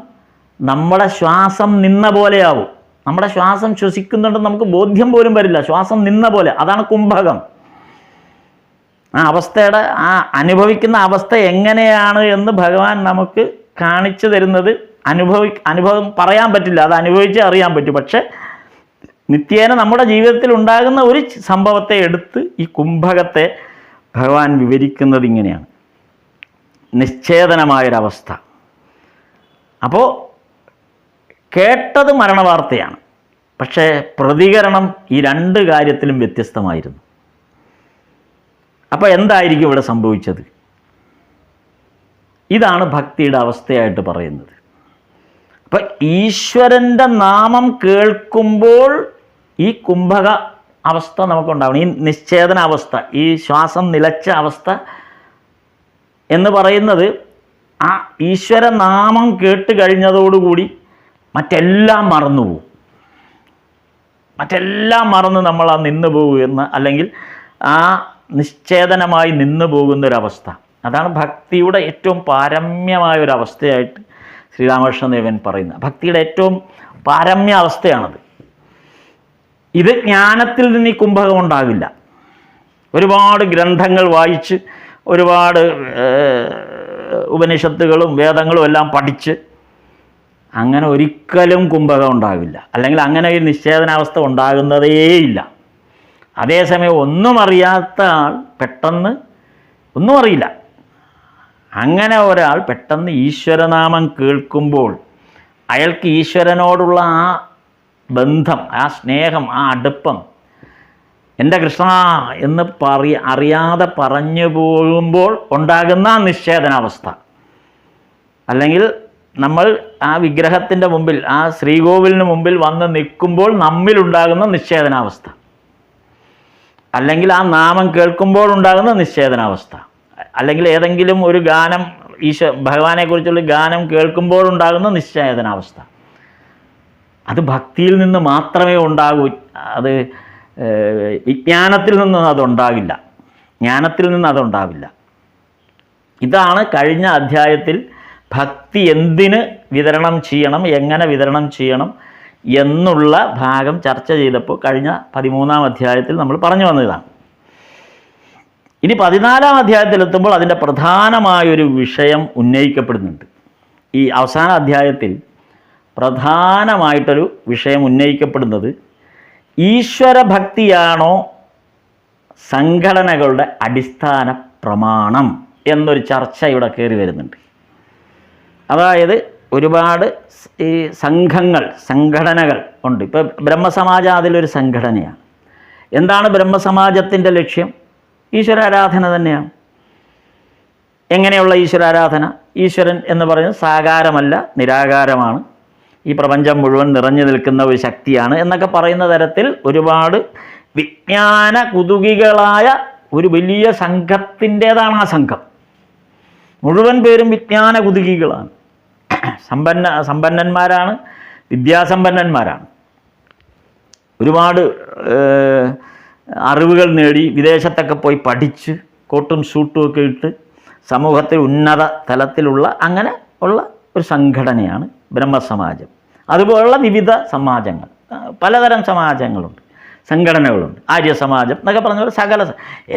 C: നമ്മുടെ ശ്വാസം നിന്ന പോലെയാവും. നമ്മുടെ ശ്വാസം ശ്വസിക്കുന്നുണ്ടെന്ന് നമുക്ക് ബോധ്യം പോലും വരില്ല. ശ്വാസം നിന്ന പോലെ. അതാണ് കുംഭകം. ആ അവസ്ഥയുടെ അനുഭവിക്കുന്ന അവസ്ഥ എങ്ങനെയാണ് എന്ന് ഭഗവാൻ നമുക്ക് കാണിച്ചു തരുന്നത് അനുഭവം പറയാൻ പറ്റില്ല, അത് അനുഭവിച്ചേ അറിയാൻ പറ്റും. പക്ഷെ നിത്യേന നമ്മുടെ ജീവിതത്തിൽ ഉണ്ടാകുന്ന ഒരു സംഭവത്തെ എടുത്ത് ഈ കുംഭകത്തെ ഭഗവാൻ വിവരിക്കുന്നത് ഇങ്ങനെയാണ്. നിശ്ചേതനമായൊരവസ്ഥ. അപ്പോൾ കേട്ടത് മരണവാർത്തയാണ്, പക്ഷേ പ്രതികരണം ഈ രണ്ട് കാര്യത്തിലും വ്യത്യസ്തമായിരുന്നു. അപ്പോൾ എന്തായിരിക്കും ഇവിടെ സംഭവിച്ചത്? ഇതാണ് ഭക്തിയുടെ അവസ്ഥയായിട്ട് പറയുന്നത്. അപ്പം ഈശ്വരൻ്റെ നാമം കേൾക്കുമ്പോൾ ഈ കുംഭക അവസ്ഥ നമുക്കുണ്ടാവണം. ഈ നിശ്ചേതന അവസ്ഥ, ഈ ശ്വാസം നിലച്ച അവസ്ഥ എന്ന് പറയുന്നത് ആ ഈശ്വര നാമം കേട്ട് കഴിഞ്ഞതോടുകൂടി മറ്റെല്ലാം മറന്നുപോകും. മറ്റെല്ലാം മറന്ന് നമ്മൾ ആ നിന്നു പോകുന്ന, അല്ലെങ്കിൽ ആ നിശ്ചേതനമായി നിന്നു പോകുന്നൊരവസ്ഥ. അതാണ് ഭക്തിയുടെ ഏറ്റവും പാരമ്യമായൊരവസ്ഥയായിട്ട് ശ്രീരാമകൃഷ്ണദേവൻ പറയുന്നത്. ഭക്തിയുടെ ഏറ്റവും പാരമ്യ അവസ്ഥയാണത്. ഇത് ജ്ഞാനത്തിൽ നിന്ന് ഈ കുംഭകം ഉണ്ടാകില്ല. ഒരുപാട് ഗ്രന്ഥങ്ങൾ വായിച്ച്, ഒരുപാട് ഉപനിഷത്തുകളും വേദങ്ങളും എല്ലാം പഠിച്ച് അങ്ങനെ ഒരിക്കലും കുംഭകം ഉണ്ടാകില്ല. അല്ലെങ്കിൽ അങ്ങനെ ഒരു നിശ്ചേതനാവസ്ഥ ഉണ്ടാകുന്നതേയില്ല. അതേസമയം ഒന്നും അറിയാത്ത ആൾ പെട്ടെന്ന് ഒന്നും അറിയില്ല. അങ്ങനെ ഒരാൾ പെട്ടെന്ന് ഈശ്വരനാമം കേൾക്കുമ്പോൾ അയാൾക്ക് ഈശ്വരനോടുള്ള ആ ബന്ധം, ആ സ്നേഹം, ആ അടുപ്പം, എൻ്റെ കൃഷ്ണ എന്ന് അറിയാതെ പറഞ്ഞു പോകുമ്പോൾ ഉണ്ടാകുന്ന നിശ്ചേതനാവസ്ഥ, അല്ലെങ്കിൽ നമ്മൾ ആ വിഗ്രഹത്തിൻ്റെ മുമ്പിൽ, ആ ശ്രീകോവിലിന് മുമ്പിൽ വന്ന് നിൽക്കുമ്പോൾ നമ്മിലുണ്ടാകുന്ന നിശ്ചേതനാവസ്ഥ, അല്ലെങ്കിൽ ആ നാമം കേൾക്കുമ്പോൾ ഉണ്ടാകുന്ന നിശ്ചേതനാവസ്ഥ, അല്ലെങ്കിൽ ഏതെങ്കിലും ഒരു ഗാനം, ഭഗവാനെക്കുറിച്ചുള്ള ഗാനം കേൾക്കുമ്പോഴുണ്ടാകുന്ന നിശ്ചേതനാവസ്ഥ, അത് ഭക്തിയിൽ നിന്ന് മാത്രമേ ഉണ്ടാകൂ. അത് വിജ്ഞാനത്തിൽ നിന്ന് അതുണ്ടാകില്ല, ജ്ഞാനത്തിൽ നിന്ന് അതുണ്ടാവില്ല. ഇതാണ് കഴിഞ്ഞ അധ്യായത്തിൽ ഭക്തി എന്തിന് വിതരണം ചെയ്യണം, എങ്ങനെ വിതരണം ചെയ്യണം എന്നുള്ള ഭാഗം ചർച്ച ചെയ്തപ്പോൾ കഴിഞ്ഞ 13-ാം അധ്യായത്തിൽ നമ്മൾ പറഞ്ഞു വന്നതാണ്. ഇനി 14-ാം അധ്യായത്തിലെത്തുമ്പോൾ അതിൻ്റെ പ്രധാനമായൊരു വിഷയം ഉന്നയിക്കപ്പെടുന്നുണ്ട്. ഈ അവസാന അധ്യായത്തിൽ പ്രധാനമായിട്ടൊരു വിഷയം ഉന്നയിക്കപ്പെടുന്നത് ഈശ്വരഭക്തിയാണോ സംഘടനകളുടെ അടിസ്ഥാന പ്രമാണം എന്നൊരു ചർച്ച ഇവിടെ കയറി വരുന്നുണ്ട്. അതായത് ഒരുപാട് ഈ സംഘടനകൾ ഉണ്ട്. ഇപ്പോൾ ബ്രഹ്മസമാജം അതിലൊരു സംഘടനയാണ്. എന്താണ് ബ്രഹ്മസമാജത്തിൻ്റെ ലക്ഷ്യം? ഈശ്വരാരാധന തന്നെയാണ്. എങ്ങനെയുള്ള ഈശ്വരാരാധന? ഈശ്വരൻ എന്ന് പറയുന്നത് സാകാരമല്ല, നിരാകാരമാണ്, ഈ പ്രപഞ്ചം മുഴുവൻ നിറഞ്ഞു നിൽക്കുന്ന ഒരു ശക്തിയാണ് എന്നൊക്കെ പറയുന്ന തരത്തിൽ ഒരുപാട് വിജ്ഞാന കുതുകികളായ ഒരു വലിയ സംഘത്തിൻ്റേതാണ് ആ സംഘം. മുഴുവൻ പേരും വിജ്ഞാന കുതുകികളാണ്, സമ്പന്നന്മാരാണ്, വിദ്യാസമ്പന്നന്മാരാണ്, ഒരുപാട് അറിവുകൾ നേടി വിദേശത്തൊക്കെ പോയി പഠിച്ച് കോട്ടും സൂട്ടും ഒക്കെ ഇട്ട് സമൂഹത്തിൽ ഉന്നത തലത്തിലുള്ള അങ്ങനെ ഉള്ള ഒരു സംഘടനയാണ് ബ്രഹ്മസമാജം. അതുപോലുള്ള വിവിധ സമാജങ്ങൾ, പലതരം സമാജങ്ങളുണ്ട്, സംഘടനകളുണ്ട്. ആര്യസമാജം എന്നൊക്കെ പറഞ്ഞ പോലെ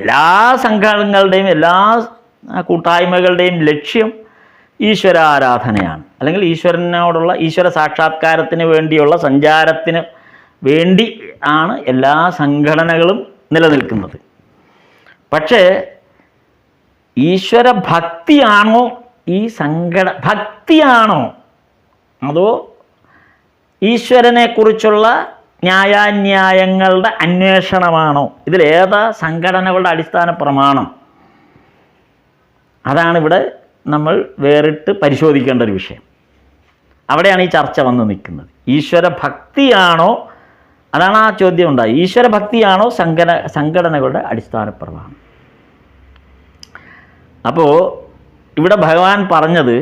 C: എല്ലാ സംഘടനകളുടെയും എല്ലാ കൂട്ടായ്മകളുടെയും ലക്ഷ്യം ഈശ്വരാരാധനയാണ്, അല്ലെങ്കിൽ ഈശ്വരനോടുള്ള ഈശ്വര സാക്ഷാത്കാരത്തിന് വേണ്ടിയുള്ള സഞ്ചാരത്തിന് വേണ്ടി ആണ് എല്ലാ സംഘടനകളും നിലനിൽക്കുന്നത്. പക്ഷേ ഈശ്വര ഭക്തിയാണോ ഈ ഭക്തിയാണോ അതോ ഈശ്വരനെക്കുറിച്ചുള്ള ന്യായാന്യായങ്ങളുടെ അന്വേഷണമാണോ? ഇതിലേതാ സംഘടനകളുടെ അടിസ്ഥാന പ്രമാണം? അതാണ് ഇവിടെ നമ്മൾ വേറിട്ട് പരിശോധിക്കേണ്ട ഒരു വിഷയം. അവിടെയാണ് ഈ ചർച്ച വന്ന് നിൽക്കുന്നത്. ഈശ്വര ഭക്തിയാണോ, അതാണ് ആ ചോദ്യം ഉണ്ടായി. ഈശ്വര ഭക്തിയാണോ സംഘടനകളുടെ അടിസ്ഥാന പ്രമാണം? അപ്പോൾ ഇവിടെ ഭഗവാൻ പറഞ്ഞത്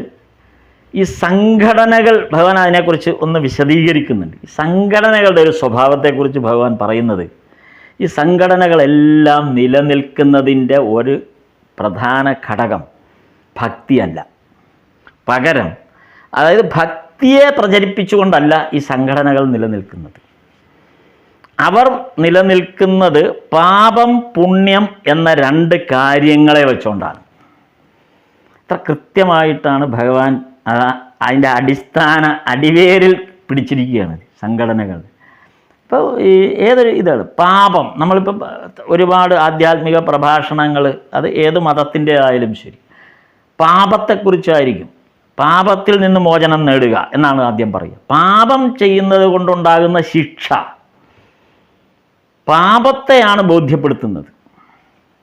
C: ഈ സംഘടനകൾ, ഭഗവാൻ അതിനെക്കുറിച്ച് ഒന്ന് വിശദീകരിക്കുന്നുണ്ട്. ഈ സംഘടനകളുടെ ഒരു സ്വഭാവത്തെക്കുറിച്ച് ഭഗവാൻ പറയുന്നത്, ഈ സംഘടനകളെല്ലാം നിലനിൽക്കുന്നതിൻ്റെ ഒരു പ്രധാന ഘടകം ഭക്തിയല്ല. പകരം, അതായത് ഭക്തിയെ പ്രചരിപ്പിച്ചുകൊണ്ടല്ല ഈ സംഘടനകൾ നിലനിൽക്കുന്നത്. അവർ നിലനിൽക്കുന്നത് പാപം പുണ്യം എന്ന രണ്ട് കാര്യങ്ങളെ വെച്ചുകൊണ്ടാണ്. അത്ര കൃത്യമായിട്ടാണ് ഭഗവാൻ അതിൻ്റെ അടിവേരിൽ പിടിച്ചിരിക്കുകയാണ് സംഘടനകൾ. ഇപ്പോൾ ഈ ഏതൊരു ഇതാണ് പാപം, നമ്മളിപ്പോൾ ഒരുപാട് ആധ്യാത്മിക പ്രഭാഷണങ്ങൾ, അത് ഏത് മതത്തിൻ്റെ ആയാലും ശരി, പാപത്തെക്കുറിച്ചായിരിക്കും. പാപത്തിൽ നിന്ന് മോചനം നേടുക എന്നാണ് ആദ്യം പറയുക. പാപം ചെയ്യുന്നത് കൊണ്ടുണ്ടാകുന്ന ശിക്ഷ പാപത്തെയാണ് ബോധ്യപ്പെടുത്തുന്നത്.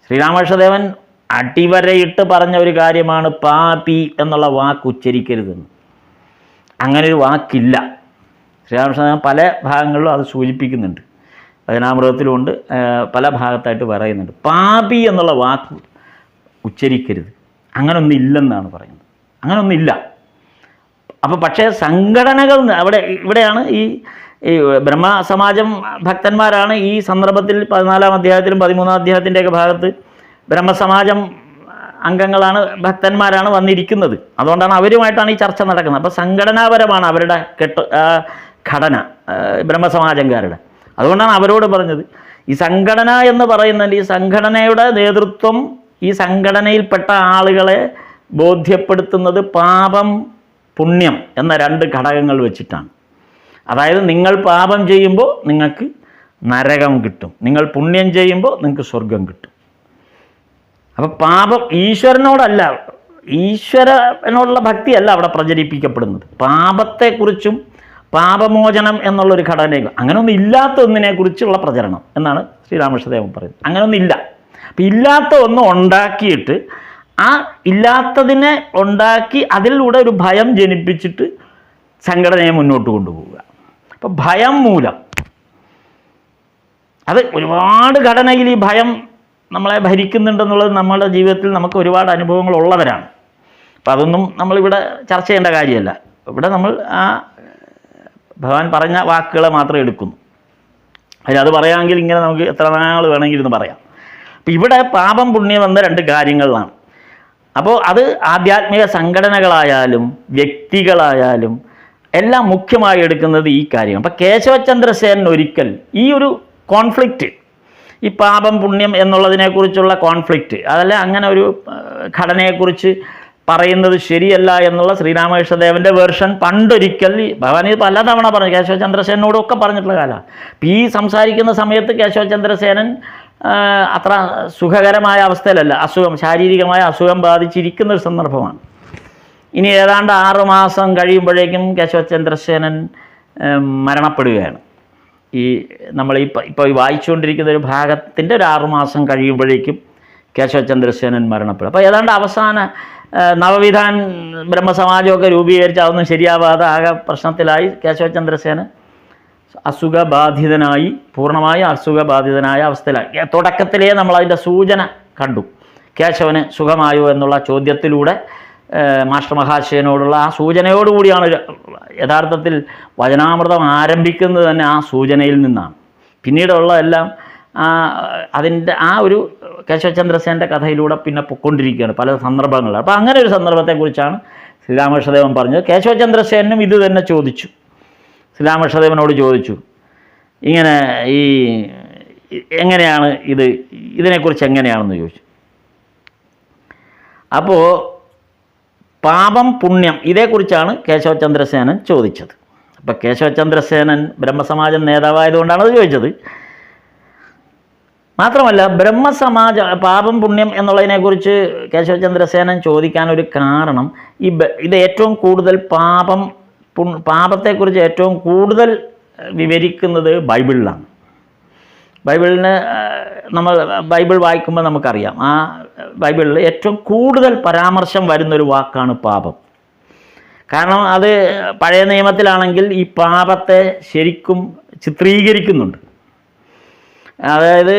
C: ശ്രീരാമകൃഷ്ണദേവൻ അടിവരയിട്ട് പറഞ്ഞ ഒരു കാര്യമാണ് പാപി എന്നുള്ള വാക്ക് ഉച്ചരിക്കരുതെന്ന്. അങ്ങനെ ഒരു വാക്കില്ല. ശ്രീരാമകൃഷ്ണദേവൻ പല ഭാഗങ്ങളിലും അത് സൂചിപ്പിക്കുന്നുണ്ട്. ഭജനാമൃതത്തിലുമുണ്ട്, പല ഭാഗത്തായിട്ട് പറയുന്നുണ്ട്. പാപി എന്നുള്ള വാക്ക് ഉച്ചരിക്കരുത്, അങ്ങനൊന്നില്ലെന്നാണ് പറയുന്നത്. അങ്ങനൊന്നില്ല. അപ്പോൾ പക്ഷേ സംഘടനകൾ ഇവിടെയാണ് ഈ ബ്രഹ്മസമാജം ഭക്തന്മാരാണ് ഈ സന്ദർഭത്തിൽ 14-ാം അധ്യായത്തിലും 13-ാം അധ്യായത്തിൻ്റെയൊക്കെ ഭാഗത്ത് ബ്രഹ്മസമാജം അംഗങ്ങളാണ്, ഭക്തന്മാരാണ് വന്നിരിക്കുന്നത്. അതുകൊണ്ടാണ് അവരുമായിട്ടാണ് ഈ ചർച്ച നടക്കുന്നത്. അപ്പോൾ സംഘടനാപരമാണ് അവരുടെ ഘടന, ബ്രഹ്മസമാജംകാരുടെ. അതുകൊണ്ടാണ് അവരോട് പറഞ്ഞത്, ഈ സംഘടന എന്ന് പറയുന്നത്, ഈ സംഘടനയുടെ നേതൃത്വം ഈ സംഘടനയിൽപ്പെട്ട ആളുകളെ ബോധ്യപ്പെടുത്തുന്നത് പാപം പുണ്യം എന്ന രണ്ട് ഘടകങ്ങൾ വെച്ചിട്ടാണ്. അതായത് നിങ്ങൾ പാപം ചെയ്യുമ്പോൾ നിങ്ങൾക്ക് നരകം കിട്ടും, നിങ്ങൾ പുണ്യം ചെയ്യുമ്പോൾ നിങ്ങൾക്ക് സ്വർഗം കിട്ടും. അപ്പോൾ പാപം ഈശ്വരനോടല്ല, ഈശ്വരനോടുള്ള ഭക്തിയല്ല അവിടെ പ്രചരിപ്പിക്കപ്പെടുന്നത്. പാപത്തെക്കുറിച്ചും പാപമോചനം എന്നുള്ളൊരു ഘടനയും അങ്ങനെയൊന്നും ഇല്ലാത്ത ഒന്നിനെക്കുറിച്ചുള്ള പ്രചരണം എന്നാണ് ശ്രീരാമകൃഷ്ണദേവൻ പറയുന്നത്. അങ്ങനെയൊന്നില്ല. അപ്പം ഇല്ലാത്ത ഒന്ന് ഉണ്ടാക്കിയിട്ട് ആ ഇല്ലാത്തതിനെ ഉണ്ടാക്കി അതിലൂടെ ഒരു ഭയം ജനിപ്പിച്ചിട്ട് സംഘടനയെ മുന്നോട്ട് കൊണ്ടുപോവുക. അപ്പം ഭയം മൂലം, അത് ഒരുപാട് ഘടനയിൽ ഈ ഭയം നമ്മളെ ഭരിക്കുന്നുണ്ടെന്നുള്ളത് നമ്മുടെ ജീവിതത്തിൽ നമുക്ക് ഒരുപാട് അനുഭവങ്ങൾ ഉള്ളവരാണ്. അപ്പം അതൊന്നും നമ്മളിവിടെ ചർച്ച ചെയ്യേണ്ട കാര്യമല്ല. ഇവിടെ നമ്മൾ ആ ഭഗവാൻ പറഞ്ഞ വാക്കുകളെ മാത്രം എടുക്കുന്നു. അത് പറയാമെങ്കിൽ ഇങ്ങനെ നമുക്ക് എത്ര നാൾ വേണമെങ്കിൽ ഇരുന്ന് പറയാം. അപ്പം ഇവിടെ പാപം പുണ്യം എന്ന രണ്ട് കാര്യങ്ങളാണ്. അപ്പോൾ അത് ആധ്യാത്മിക സംഘടനകളായാലും വ്യക്തികളായാലും എല്ലാം മുഖ്യമായി എടുക്കുന്നത് ഈ കാര്യം. അപ്പം കേശവചന്ദ്രസേനൻ ഒരിക്കൽ ഈ ഒരു കോൺഫ്ലിക്റ്റ്, ഈ പാപം പുണ്യം എന്നുള്ളതിനെക്കുറിച്ചുള്ള കോൺഫ്ലിക്റ്റ്, അതല്ല അങ്ങനെ ഒരു ഘടനയെക്കുറിച്ച് പറയുന്നത് ശരിയല്ല എന്നുള്ള ശ്രീരാമകൃഷ്ണദേവൻ്റെ വേർഷൻ പണ്ടൊരിക്കൽ ഭഗവാൻ ഇത് പലതവണ പറഞ്ഞു, കേശവചന്ദ്രസേനോടൊക്കെ പറഞ്ഞിട്ടുള്ള കാലമാണ്. ഈ സംസാരിക്കുന്ന സമയത്ത് കേശവചന്ദ്രസേനൻ അത്ര സുഖകരമായ അവസ്ഥയിലല്ല, അസുഖം, ശാരീരികമായ അസുഖം ബാധിച്ചിരിക്കുന്ന ഒരു സന്ദർഭമാണ്. ഇനി ഏതാണ്ട് 6 മാസം കഴിയുമ്പോഴേക്കും കേശവചന്ദ്രസേനൻ മരണപ്പെടുകയാണ്. ഈ നമ്മൾ ഇപ്പോൾ വായിച്ചുകൊണ്ടിരിക്കുന്ന ഒരു ഭാഗത്തിൻ്റെ ഒരു 6 മാസം കഴിയുമ്പോഴേക്കും കേശവചന്ദ്രസേനൻ മരണപ്പെടും. അപ്പോൾ ഏതാണ്ട് അവസാന നവവിധാൻ ബ്രഹ്മസമാജമൊക്കെ രൂപീകരിച്ച് അതൊന്നും ശരിയാവാതെ ആകെ പ്രശ്നത്തിലായി കേശവചന്ദ്രസേനൻ അസുഖബാധിതനായി, പൂർണ്ണമായും അസുഖബാധിതനായ അവസ്ഥയിലായി. തുടക്കത്തിലേ നമ്മളതിൻ്റെ സൂചന കണ്ടു. കേശവന് സുഖമായോ എന്നുള്ള ചോദ്യത്തിലൂടെ മാസ്റ്റർ മഹാശയനോടുള്ള ആ സൂചനയോടുകൂടിയാണ് യഥാർത്ഥത്തിൽ വചനാമൃതം ആരംഭിക്കുന്നത് തന്നെ ആ സൂചനയിൽ നിന്നാണ്. പിന്നീടുള്ള എല്ലാം അതിൻ്റെ ആ ഒരു കേശവചന്ദ്രസേനൻ്റെ കഥയിലൂടെ പിന്നെ പൊയ്ക്കൊണ്ടിരിക്കുകയാണ് പല സന്ദർഭങ്ങളിൽ. അപ്പോൾ അങ്ങനെ ഒരു സന്ദർഭത്തെക്കുറിച്ചാണ് ശ്രീരാമകൃഷ്ണദേവൻ പറഞ്ഞത്. കേശവചന്ദ്രസേനും ഇത് തന്നെ ചോദിച്ചു, ശ്രീരാമകൃഷ്ണദേവനോട് ചോദിച്ചു, ഇങ്ങനെ ഈ എങ്ങനെയാണ് ഇതിനെക്കുറിച്ച് എങ്ങനെയാണെന്ന് ചോദിച്ചു. അപ്പോൾ പാപം പുണ്യം ഇതേക്കുറിച്ചാണ് കേശവചന്ദ്രസേനൻ ചോദിച്ചത്. അപ്പോൾ കേശവചന്ദ്രസേനൻ ബ്രഹ്മസമാജം നേതാവായതുകൊണ്ടാണ് അത് ചോദിച്ചത്. മാത്രമല്ല ബ്രഹ്മസമാജ പാപം പുണ്യം എന്നുള്ളതിനെക്കുറിച്ച് കേശവചന്ദ്രസേനൻ ചോദിക്കാനൊരു കാരണം ഇത് ഏറ്റവും കൂടുതൽ പാപത്തെക്കുറിച്ച് ഏറ്റവും കൂടുതൽ വിവരിക്കുന്നത് ബൈബിളിലാണ്. ബൈബിളിന് നമ്മൾ ബൈബിൾ വായിക്കുമ്പോൾ നമുക്കറിയാം, ആ ബൈബിളിൽ ഏറ്റവും കൂടുതൽ പരാമർശം വരുന്നൊരു വാക്കാണ് പാപം. കാരണം അത് പഴയ നിയമത്തിലാണെങ്കിൽ ഈ പാപത്തെ ശരിക്കും ചിത്രീകരിക്കുന്നുണ്ട്. അതായത്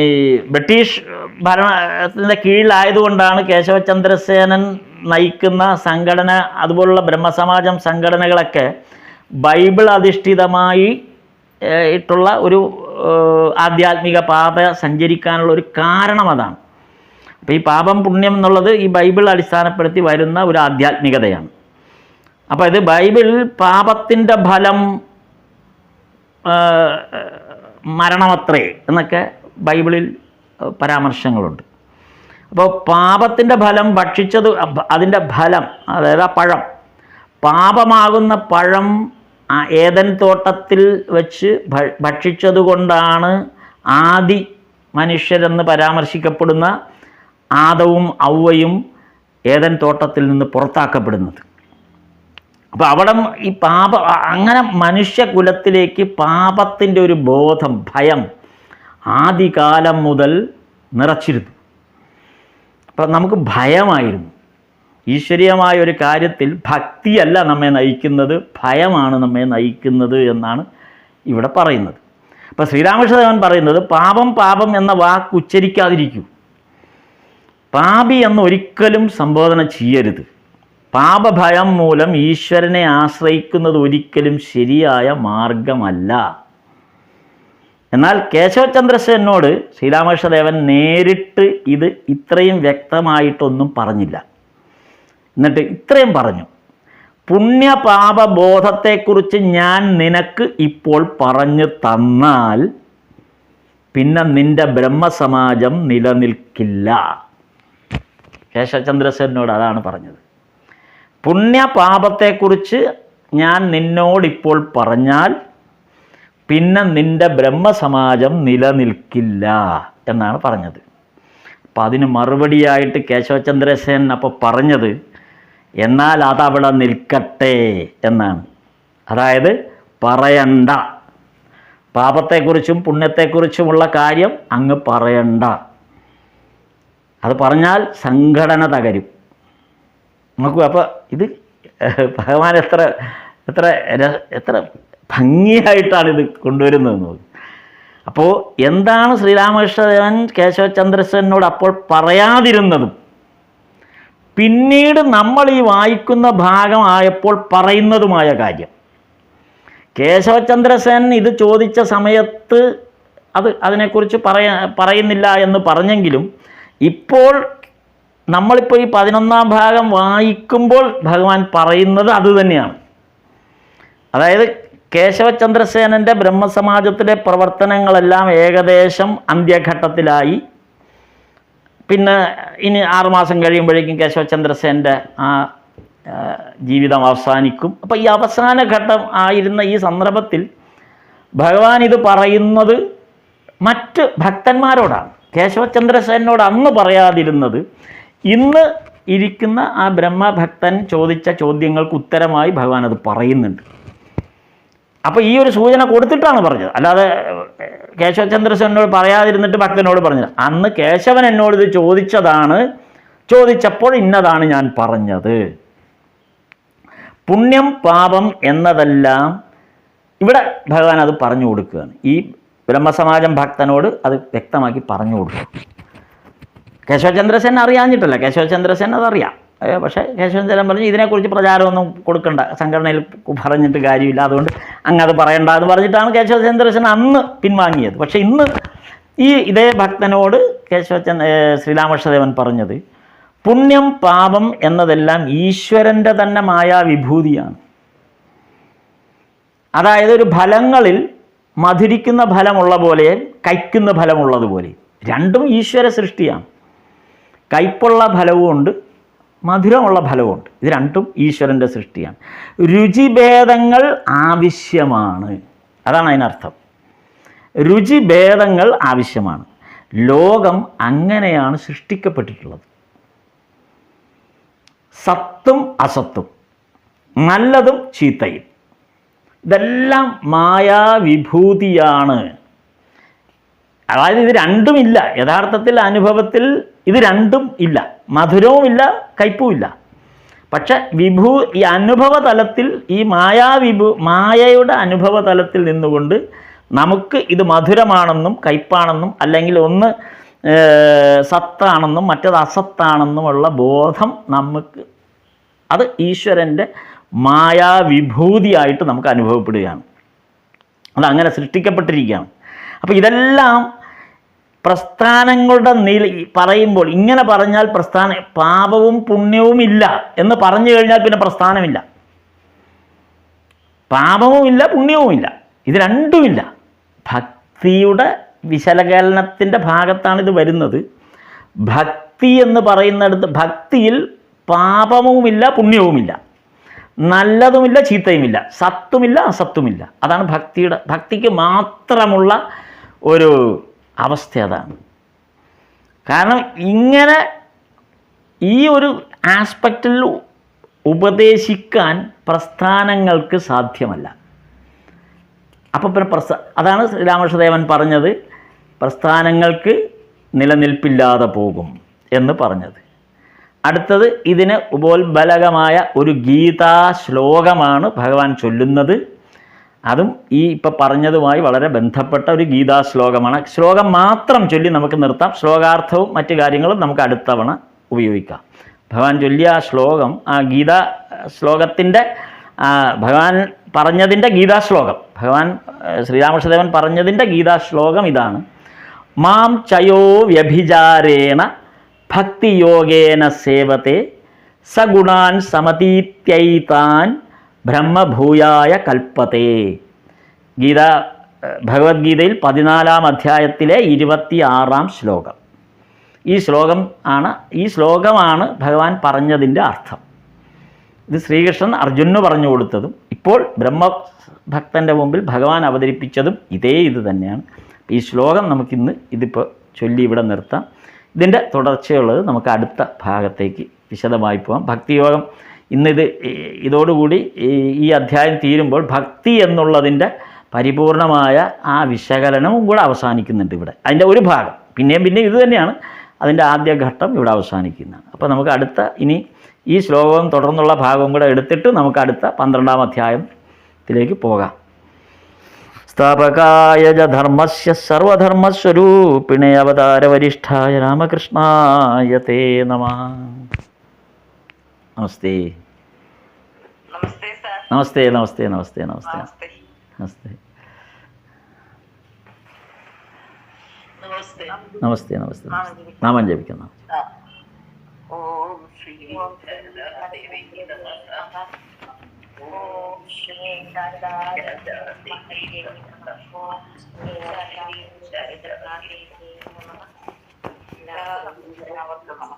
C: ഈ ബ്രിട്ടീഷ് ഭരണത്തിൻ്റെ കീഴിലായതുകൊണ്ടാണ് കേശവചന്ദ്രസേനൻ നയിക്കുന്ന സംഘടന അതുപോലുള്ള ബ്രഹ്മസമാജം സംഘടനകളൊക്കെ ബൈബിൾ അധിഷ്ഠിതമായി യിട്ടുള്ള ഒരു ആധ്യാത്മിക പാത സഞ്ചരിക്കാനുള്ള ഒരു കാരണം അതാണ്. അപ്പോൾ ഈ പാപം പുണ്യം എന്നുള്ളത് ഈ ബൈബിൾ അടിസ്ഥാനപ്പെടുത്തി വരുന്ന ഒരു ആധ്യാത്മികതയാണ്. അപ്പോൾ ഇത് ബൈബിൾ പാപത്തിൻ്റെ ഫലം മരണമത്രേ എന്നൊക്കെ ബൈബിളിൽ പരാമർശങ്ങളുണ്ട്. അപ്പോൾ പാപത്തിൻ്റെ ഫലം ഭക്ഷിച്ചത്, അതിൻ്റെ ഫലം അതായത് ആ പഴം, പാപമാകുന്ന പഴം ഏദൻ തോട്ടത്തിൽ വെച്ച് ഭക്ഷിച്ചതുകൊണ്ടാണ് ആദി മനുഷ്യരെന്ന് പരാമർശിക്കപ്പെടുന്ന ആദവും ഔവയും ഏദൻ തോട്ടത്തിൽ നിന്ന് പുറത്താക്കപ്പെടുന്നത്. അപ്പോൾ അവിടെ ഈ അങ്ങനെ മനുഷ്യകുലത്തിലേക്ക് പാപത്തിൻ്റെ ഒരു ബോധം, ഭയം ആദികാലം മുതൽ നിറച്ചിരുന്നു. അപ്പം നമുക്ക് ഭയമായിരുന്നു. ഈശ്വരീയമായ ഒരു കാര്യത്തിൽ ഭക്തിയല്ല നമ്മെ നയിക്കുന്നത്, ഭയമാണ് നമ്മെ നയിക്കുന്നത് എന്നാണ് ഇവിടെ പറയുന്നത്. അപ്പോൾ ശ്രീരാമകൃഷ്ണദേവൻ പറയുന്നത് പാപം പാപം എന്ന വാക്ക് ഉച്ചരിക്കാതിരിക്കൂ, പാപി എന്ന് ഒരിക്കലും സംബോധന ചെയ്യരുത്. പാപഭയം മൂലം ഈശ്വരനെ ആശ്രയിക്കുന്നത് ഒരിക്കലും ശരിയായ മാർഗമല്ല. എന്നാൽ കേശവചന്ദ്രസേനോട് ശ്രീരാമകൃഷ്ണദേവൻ നേരിട്ട് ഇത് ഇത്രയും വ്യക്തമായിട്ടൊന്നും പറഞ്ഞില്ല. എന്നിട്ട് ഇത്രയും പറഞ്ഞു: പുണ്യപാപബോധത്തെക്കുറിച്ച് ഞാൻ നിനക്ക് ഇപ്പോൾ പറഞ്ഞു തന്നാൽ പിന്നെ നിന്റെ ബ്രഹ്മസമാജം നിലനിൽക്കില്ല. കേശവചന്ദ്രസേനോട് അതാണ് പറഞ്ഞത്. പുണ്യപാപത്തെക്കുറിച്ച് ഞാൻ നിന്നോടിപ്പോൾ പറഞ്ഞാൽ പിന്നെ നിന്റെ ബ്രഹ്മസമാജം നിലനിൽക്കില്ല എന്നാണ് പറഞ്ഞത്. അപ്പം അതിന് മറുപടിയായിട്ട് കേശവചന്ദ്രസേൻ അപ്പോൾ പറഞ്ഞത്, എന്നാൽ അതവിടെ നിൽക്കട്ടെ എന്നാണ്. അതായത് പറയണ്ട, പാപത്തെക്കുറിച്ചും പുണ്യത്തെക്കുറിച്ചുമുള്ള കാര്യം അങ്ങ് പറയണ്ട. അത് പറഞ്ഞാൽ സംഘടന തകരും. നോക്കൂ, അപ്പോൾ ഇത് ഭഗവാൻ എത്ര എത്ര എത്ര ഭംഗിയായിട്ടാണ് ഇത് കൊണ്ടുവരുന്നത് നോക്കൂ. അപ്പോൾ എന്താണ് ശ്രീരാമകൃഷ്ണദേവൻ കേശവചന്ദ്രസേനോട് അപ്പോൾ പറയാതിരുന്നതും പിന്നീട് നമ്മൾ ഈ വായിക്കുന്ന ഭാഗം ആയപ്പോൾ പറയുന്നതുമായ കാര്യം. കേശവചന്ദ്രസേൻ ഇത് ചോദിച്ച സമയത്ത് അതിനെക്കുറിച്ച് പറയുന്നില്ല എന്ന് പറഞ്ഞെങ്കിലും ഇപ്പോൾ നമ്മളിപ്പോൾ ഈ 11-ാം ഭാഗം വായിക്കുമ്പോൾ ഭഗവാൻ പറയുന്നത് അതുതന്നെയാണ്. അതായത് കേശവചന്ദ്രസേനൻ്റെ ബ്രഹ്മസമാജത്തിലെ പ്രവർത്തനങ്ങളെല്ലാം ഏകദേശം അന്ത്യഘട്ടത്തിലായി. പിന്നെ ഇനി 6 മാസം കഴിയുമ്പോഴേക്കും കേശവചന്ദ്രസേൻ്റെ ആ ജീവിതം അവസാനിക്കും. അപ്പോൾ ഈ അവസാന ഘട്ടം ആയിരുന്ന ഈ സന്ദർഭത്തിൽ ഭഗവാൻ ഇത് പറയുന്നത് മറ്റ് ഭക്തന്മാരോടാണ്. കേശവചന്ദ്രസേനോട് അന്ന് പറയാതിരുന്നത് ഇന്ന് ഇരിക്കുന്ന ആ ബ്രഹ്മഭക്തൻ ചോദിച്ച ചോദ്യങ്ങൾക്ക് ഉത്തരമായി ഭഗവാൻ അത് പറയുന്നുണ്ട്. അപ്പോൾ ഈ ഒരു സൂചന കൊടുത്തിട്ടാണ് പറഞ്ഞത്, അല്ലാതെ കേശവചന്ദ്രസേനോട് പറയാതിരുന്നിട്ട് ഭക്തനോട് പറഞ്ഞത്. അന്ന് കേശവൻ എന്നോട് ഇത് ചോദിച്ചപ്പോൾ ഇന്നതാണ് ഞാൻ പറഞ്ഞത്. പുണ്യം പാപം എന്നതെല്ലാം ഇവിടെ ഭഗവാൻ അത് പറഞ്ഞു കൊടുക്കുകയാണ്. ഈ ബ്രഹ്മസമാജം ഭക്തനോട് അത് വ്യക്തമാക്കി പറഞ്ഞു കൊടുക്കുക. കേശവചന്ദ്രസേൻ അറിയാഞ്ഞിട്ടല്ല, കേശവചന്ദ്രസേൻ അതറിയാം. പക്ഷേ കേശവചന്ദ്രൻ പറഞ്ഞു ഇതിനെക്കുറിച്ച് പ്രചാരമൊന്നും കൊടുക്കണ്ട, സംഘടനയിൽ പറഞ്ഞിട്ട് കാര്യമില്ല, അതുകൊണ്ട് അങ്ങത് പറയണ്ട എന്ന് പറഞ്ഞിട്ടാണ് കേശവചന്ദ്രസേൻ അന്ന് പിൻവാങ്ങിയത്. പക്ഷേ ഇന്ന് ഇതേ ഭക്തനോട് ശ്രീരാമകൃഷ്ണദേവൻ പറഞ്ഞത് പുണ്യം പാപം എന്നതെല്ലാം ഈശ്വരൻ്റെ തന്നെ മായാവിഭൂതിയാണ്. അതായത് ഒരു ഫലങ്ങളിൽ മധുരിക്കുന്ന ഫലമുള്ള പോലെ കയ്ക്കുന്ന ഫലമുള്ളതുപോലെ രണ്ടും ഈശ്വര സൃഷ്ടിയാണ്. കയ്പുള്ള ഫലവും ഉണ്ട്, മധുരമുള്ള ഫലമുണ്ട്. ഇത് രണ്ടും ഈശ്വരൻ്റെ സൃഷ്ടിയാണ്. രുചിഭേദങ്ങൾ ആവശ്യമാണ്, അതാണ് അതിനർത്ഥം. രുചിഭേദങ്ങൾ ആവശ്യമാണ്. ലോകം അങ്ങനെയാണ് സൃഷ്ടിക്കപ്പെട്ടിട്ടുള്ളത്. സത്തും അസത്തും, നല്ലതും ചീത്തയും, ഇതെല്ലാം മായാവിഭൂതിയാണ്. അതായത് ഇത് രണ്ടുമില്ല. യഥാർത്ഥത്തിൽ അനുഭവത്തിൽ ഇത് രണ്ടും ഇല്ല. മധുരവുമില്ല, കയ്പുമില്ല. പക്ഷെ ഈ അനുഭവ തലത്തിൽ, ഈ മായയുടെ അനുഭവ തലത്തിൽ നിന്നുകൊണ്ട് നമുക്ക് ഇത് മധുരമാണെന്നും കയ്പാണെന്നും, അല്ലെങ്കിൽ ഒന്ന് സത്താണെന്നും മറ്റത് അസത്താണെന്നുമുള്ള ബോധം നമുക്ക്, അത് ഈശ്വരൻ്റെ മായാവിഭൂതിയായിട്ട് നമുക്ക് അനുഭവപ്പെടുകയാണ്. അതങ്ങനെ സൃഷ്ടിക്കപ്പെട്ടിരിക്കുകയാണ്. അപ്പോൾ ഇതെല്ലാം പ്രസ്ഥാനങ്ങളുടെ പറയുമ്പോൾ, ഇങ്ങനെ പറഞ്ഞാൽ പാപവും പുണ്യവും ഇല്ല എന്ന് പറഞ്ഞു കഴിഞ്ഞാൽ പിന്നെ പ്രസ്ഥാനമില്ല. പാപവുമില്ല, പുണ്യവുമില്ല, ഇത് രണ്ടുമില്ല. ഭക്തിയുടെ വിശകലനത്തിൻ്റെ ഭാഗത്താണിത് വരുന്നത്. ഭക്തി എന്ന് പറയുന്നിടത്ത് ഭക്തിയിൽ പാപവുമില്ല, പുണ്യവുമില്ല, നല്ലതുമില്ല, ചീത്തയുമില്ല, സത്തുമില്ല, അസത്തുമില്ല. അതാണ് ഭക്തിക്ക് മാത്രമുള്ള ഒരു അവസ്ഥ. അതാണ് കാരണം ഇങ്ങനെ ഈ ഒരു ആസ്പെക്റ്റിൽ ഉപദേശിക്കാൻ പ്രസ്ഥാനങ്ങൾക്ക് സാധ്യമല്ല. അപ്പം പിന്നെ അതാണ് ശ്രീരാമകൃഷ്ണദേവൻ പറഞ്ഞത്, പ്രസ്ഥാനങ്ങൾക്ക് നിലനിൽപ്പില്ലാതെ പോകും എന്ന് പറഞ്ഞത്. അടുത്തത്, ഇതിന് ഉപോത്ബലകമായ ഒരു ഗീതാ ശ്ലോകമാണ് ഭഗവാൻ ചൊല്ലുന്നത്. അതും ഈ ഇപ്പം പറഞ്ഞതുമായി വളരെ ബന്ധപ്പെട്ട ഒരു ഗീതാ ശ്ലോകമാണ്. ശ്ലോകം മാത്രം ചൊല്ലി നമുക്ക് നിർത്താം. ശ്ലോകാർത്ഥവും മറ്റു കാര്യങ്ങളും നമുക്ക് അടുത്ത തവണ ഉപയോഗിക്കാം. ഭഗവാൻ ചൊല്ലിയ ആ ശ്ലോകം, ആ ഗീതാ ശ്ലോകത്തിൻ്റെ ഭഗവാൻ പറഞ്ഞതിൻ്റെ ഗീതാശ്ലോകം, ഭഗവാൻ ശ്രീരാമകൃഷ്ണദേവൻ പറഞ്ഞതിൻ്റെ ഗീതാശ്ലോകം ഇതാണ്: മാം ചയോ വ്യഭിചാരേണ ഭക്തിയോഗേന സേവത്തെ സഗുണാൻ സമതീത്യൈതാൻ ബ്രഹ്മഭൂയായ കൽപ്പത്തെ. ഭഗവത്ഗീതയിൽ 14-ാം അധ്യായത്തിലെ 26-ാം ശ്ലോകം. ഈ ശ്ലോകമാണ് ഭഗവാൻ പറഞ്ഞതിൻ്റെ അർത്ഥം. ഇത് ശ്രീകൃഷ്ണൻ അർജുനന് പറഞ്ഞു കൊടുത്തതും ഇപ്പോൾ ബ്രഹ്മഭക്തൻ്റെ മുമ്പിൽ ഭഗവാൻ അവതരിപ്പിച്ചതും ഇത് തന്നെയാണ്. ഈ ശ്ലോകം നമുക്കിന്ന് ഇതിപ്പോൾ ചൊല്ലി ഇവിടെ നിർത്താം. ഇതിൻ്റെ തുടർച്ചയുള്ളത് നമുക്ക് അടുത്ത ഭാഗത്തേക്ക് വിശദമായി പോകാം. ഭക്തിയോഗം ഇതോടുകൂടി ഈ അധ്യായം തീരുമ്പോൾ ഭക്തി എന്നുള്ളതിൻ്റെ പരിപൂർണമായ ആ വിശകലനവും കൂടെ അവസാനിക്കുന്നുണ്ട് ഇവിടെ. അതിൻ്റെ ഒരു ഭാഗം പിന്നെയും ഇത് തന്നെയാണ്. അതിൻ്റെ ആദ്യ ഘട്ടം ഇവിടെ അവസാനിക്കുന്നതാണ്. അപ്പോൾ നമുക്ക് ഇനി ഈ ശ്ലോകവും തുടർന്നുള്ള ഭാഗവും കൂടെ എടുത്തിട്ട് നമുക്ക് അടുത്ത 12-ാം അധ്യായത്തിലേക്ക് പോകാം. സ്ഥാപകായ ധർമ്മസ്യ സർവധർമ്മസ്വരൂപിണേ അവതാരവരിഷ്ഠായ രാമകൃഷ്ണായ തേ നമഃ. നമസ്തേ. നമസ്തേ നമസ്തേ നമസ്തേ നമസ്തേ നമസ്തേ നമസ്തേ നമസ്തേ. നാമം ജപിക്കുന്ന
D: ഓം ശ്രീ ദേവി നമഃ. ഓം ശ്രീ ശാരദാദേവി നമഃ. ഓം ശ്രീ ശാരദാദേവി നമഃ.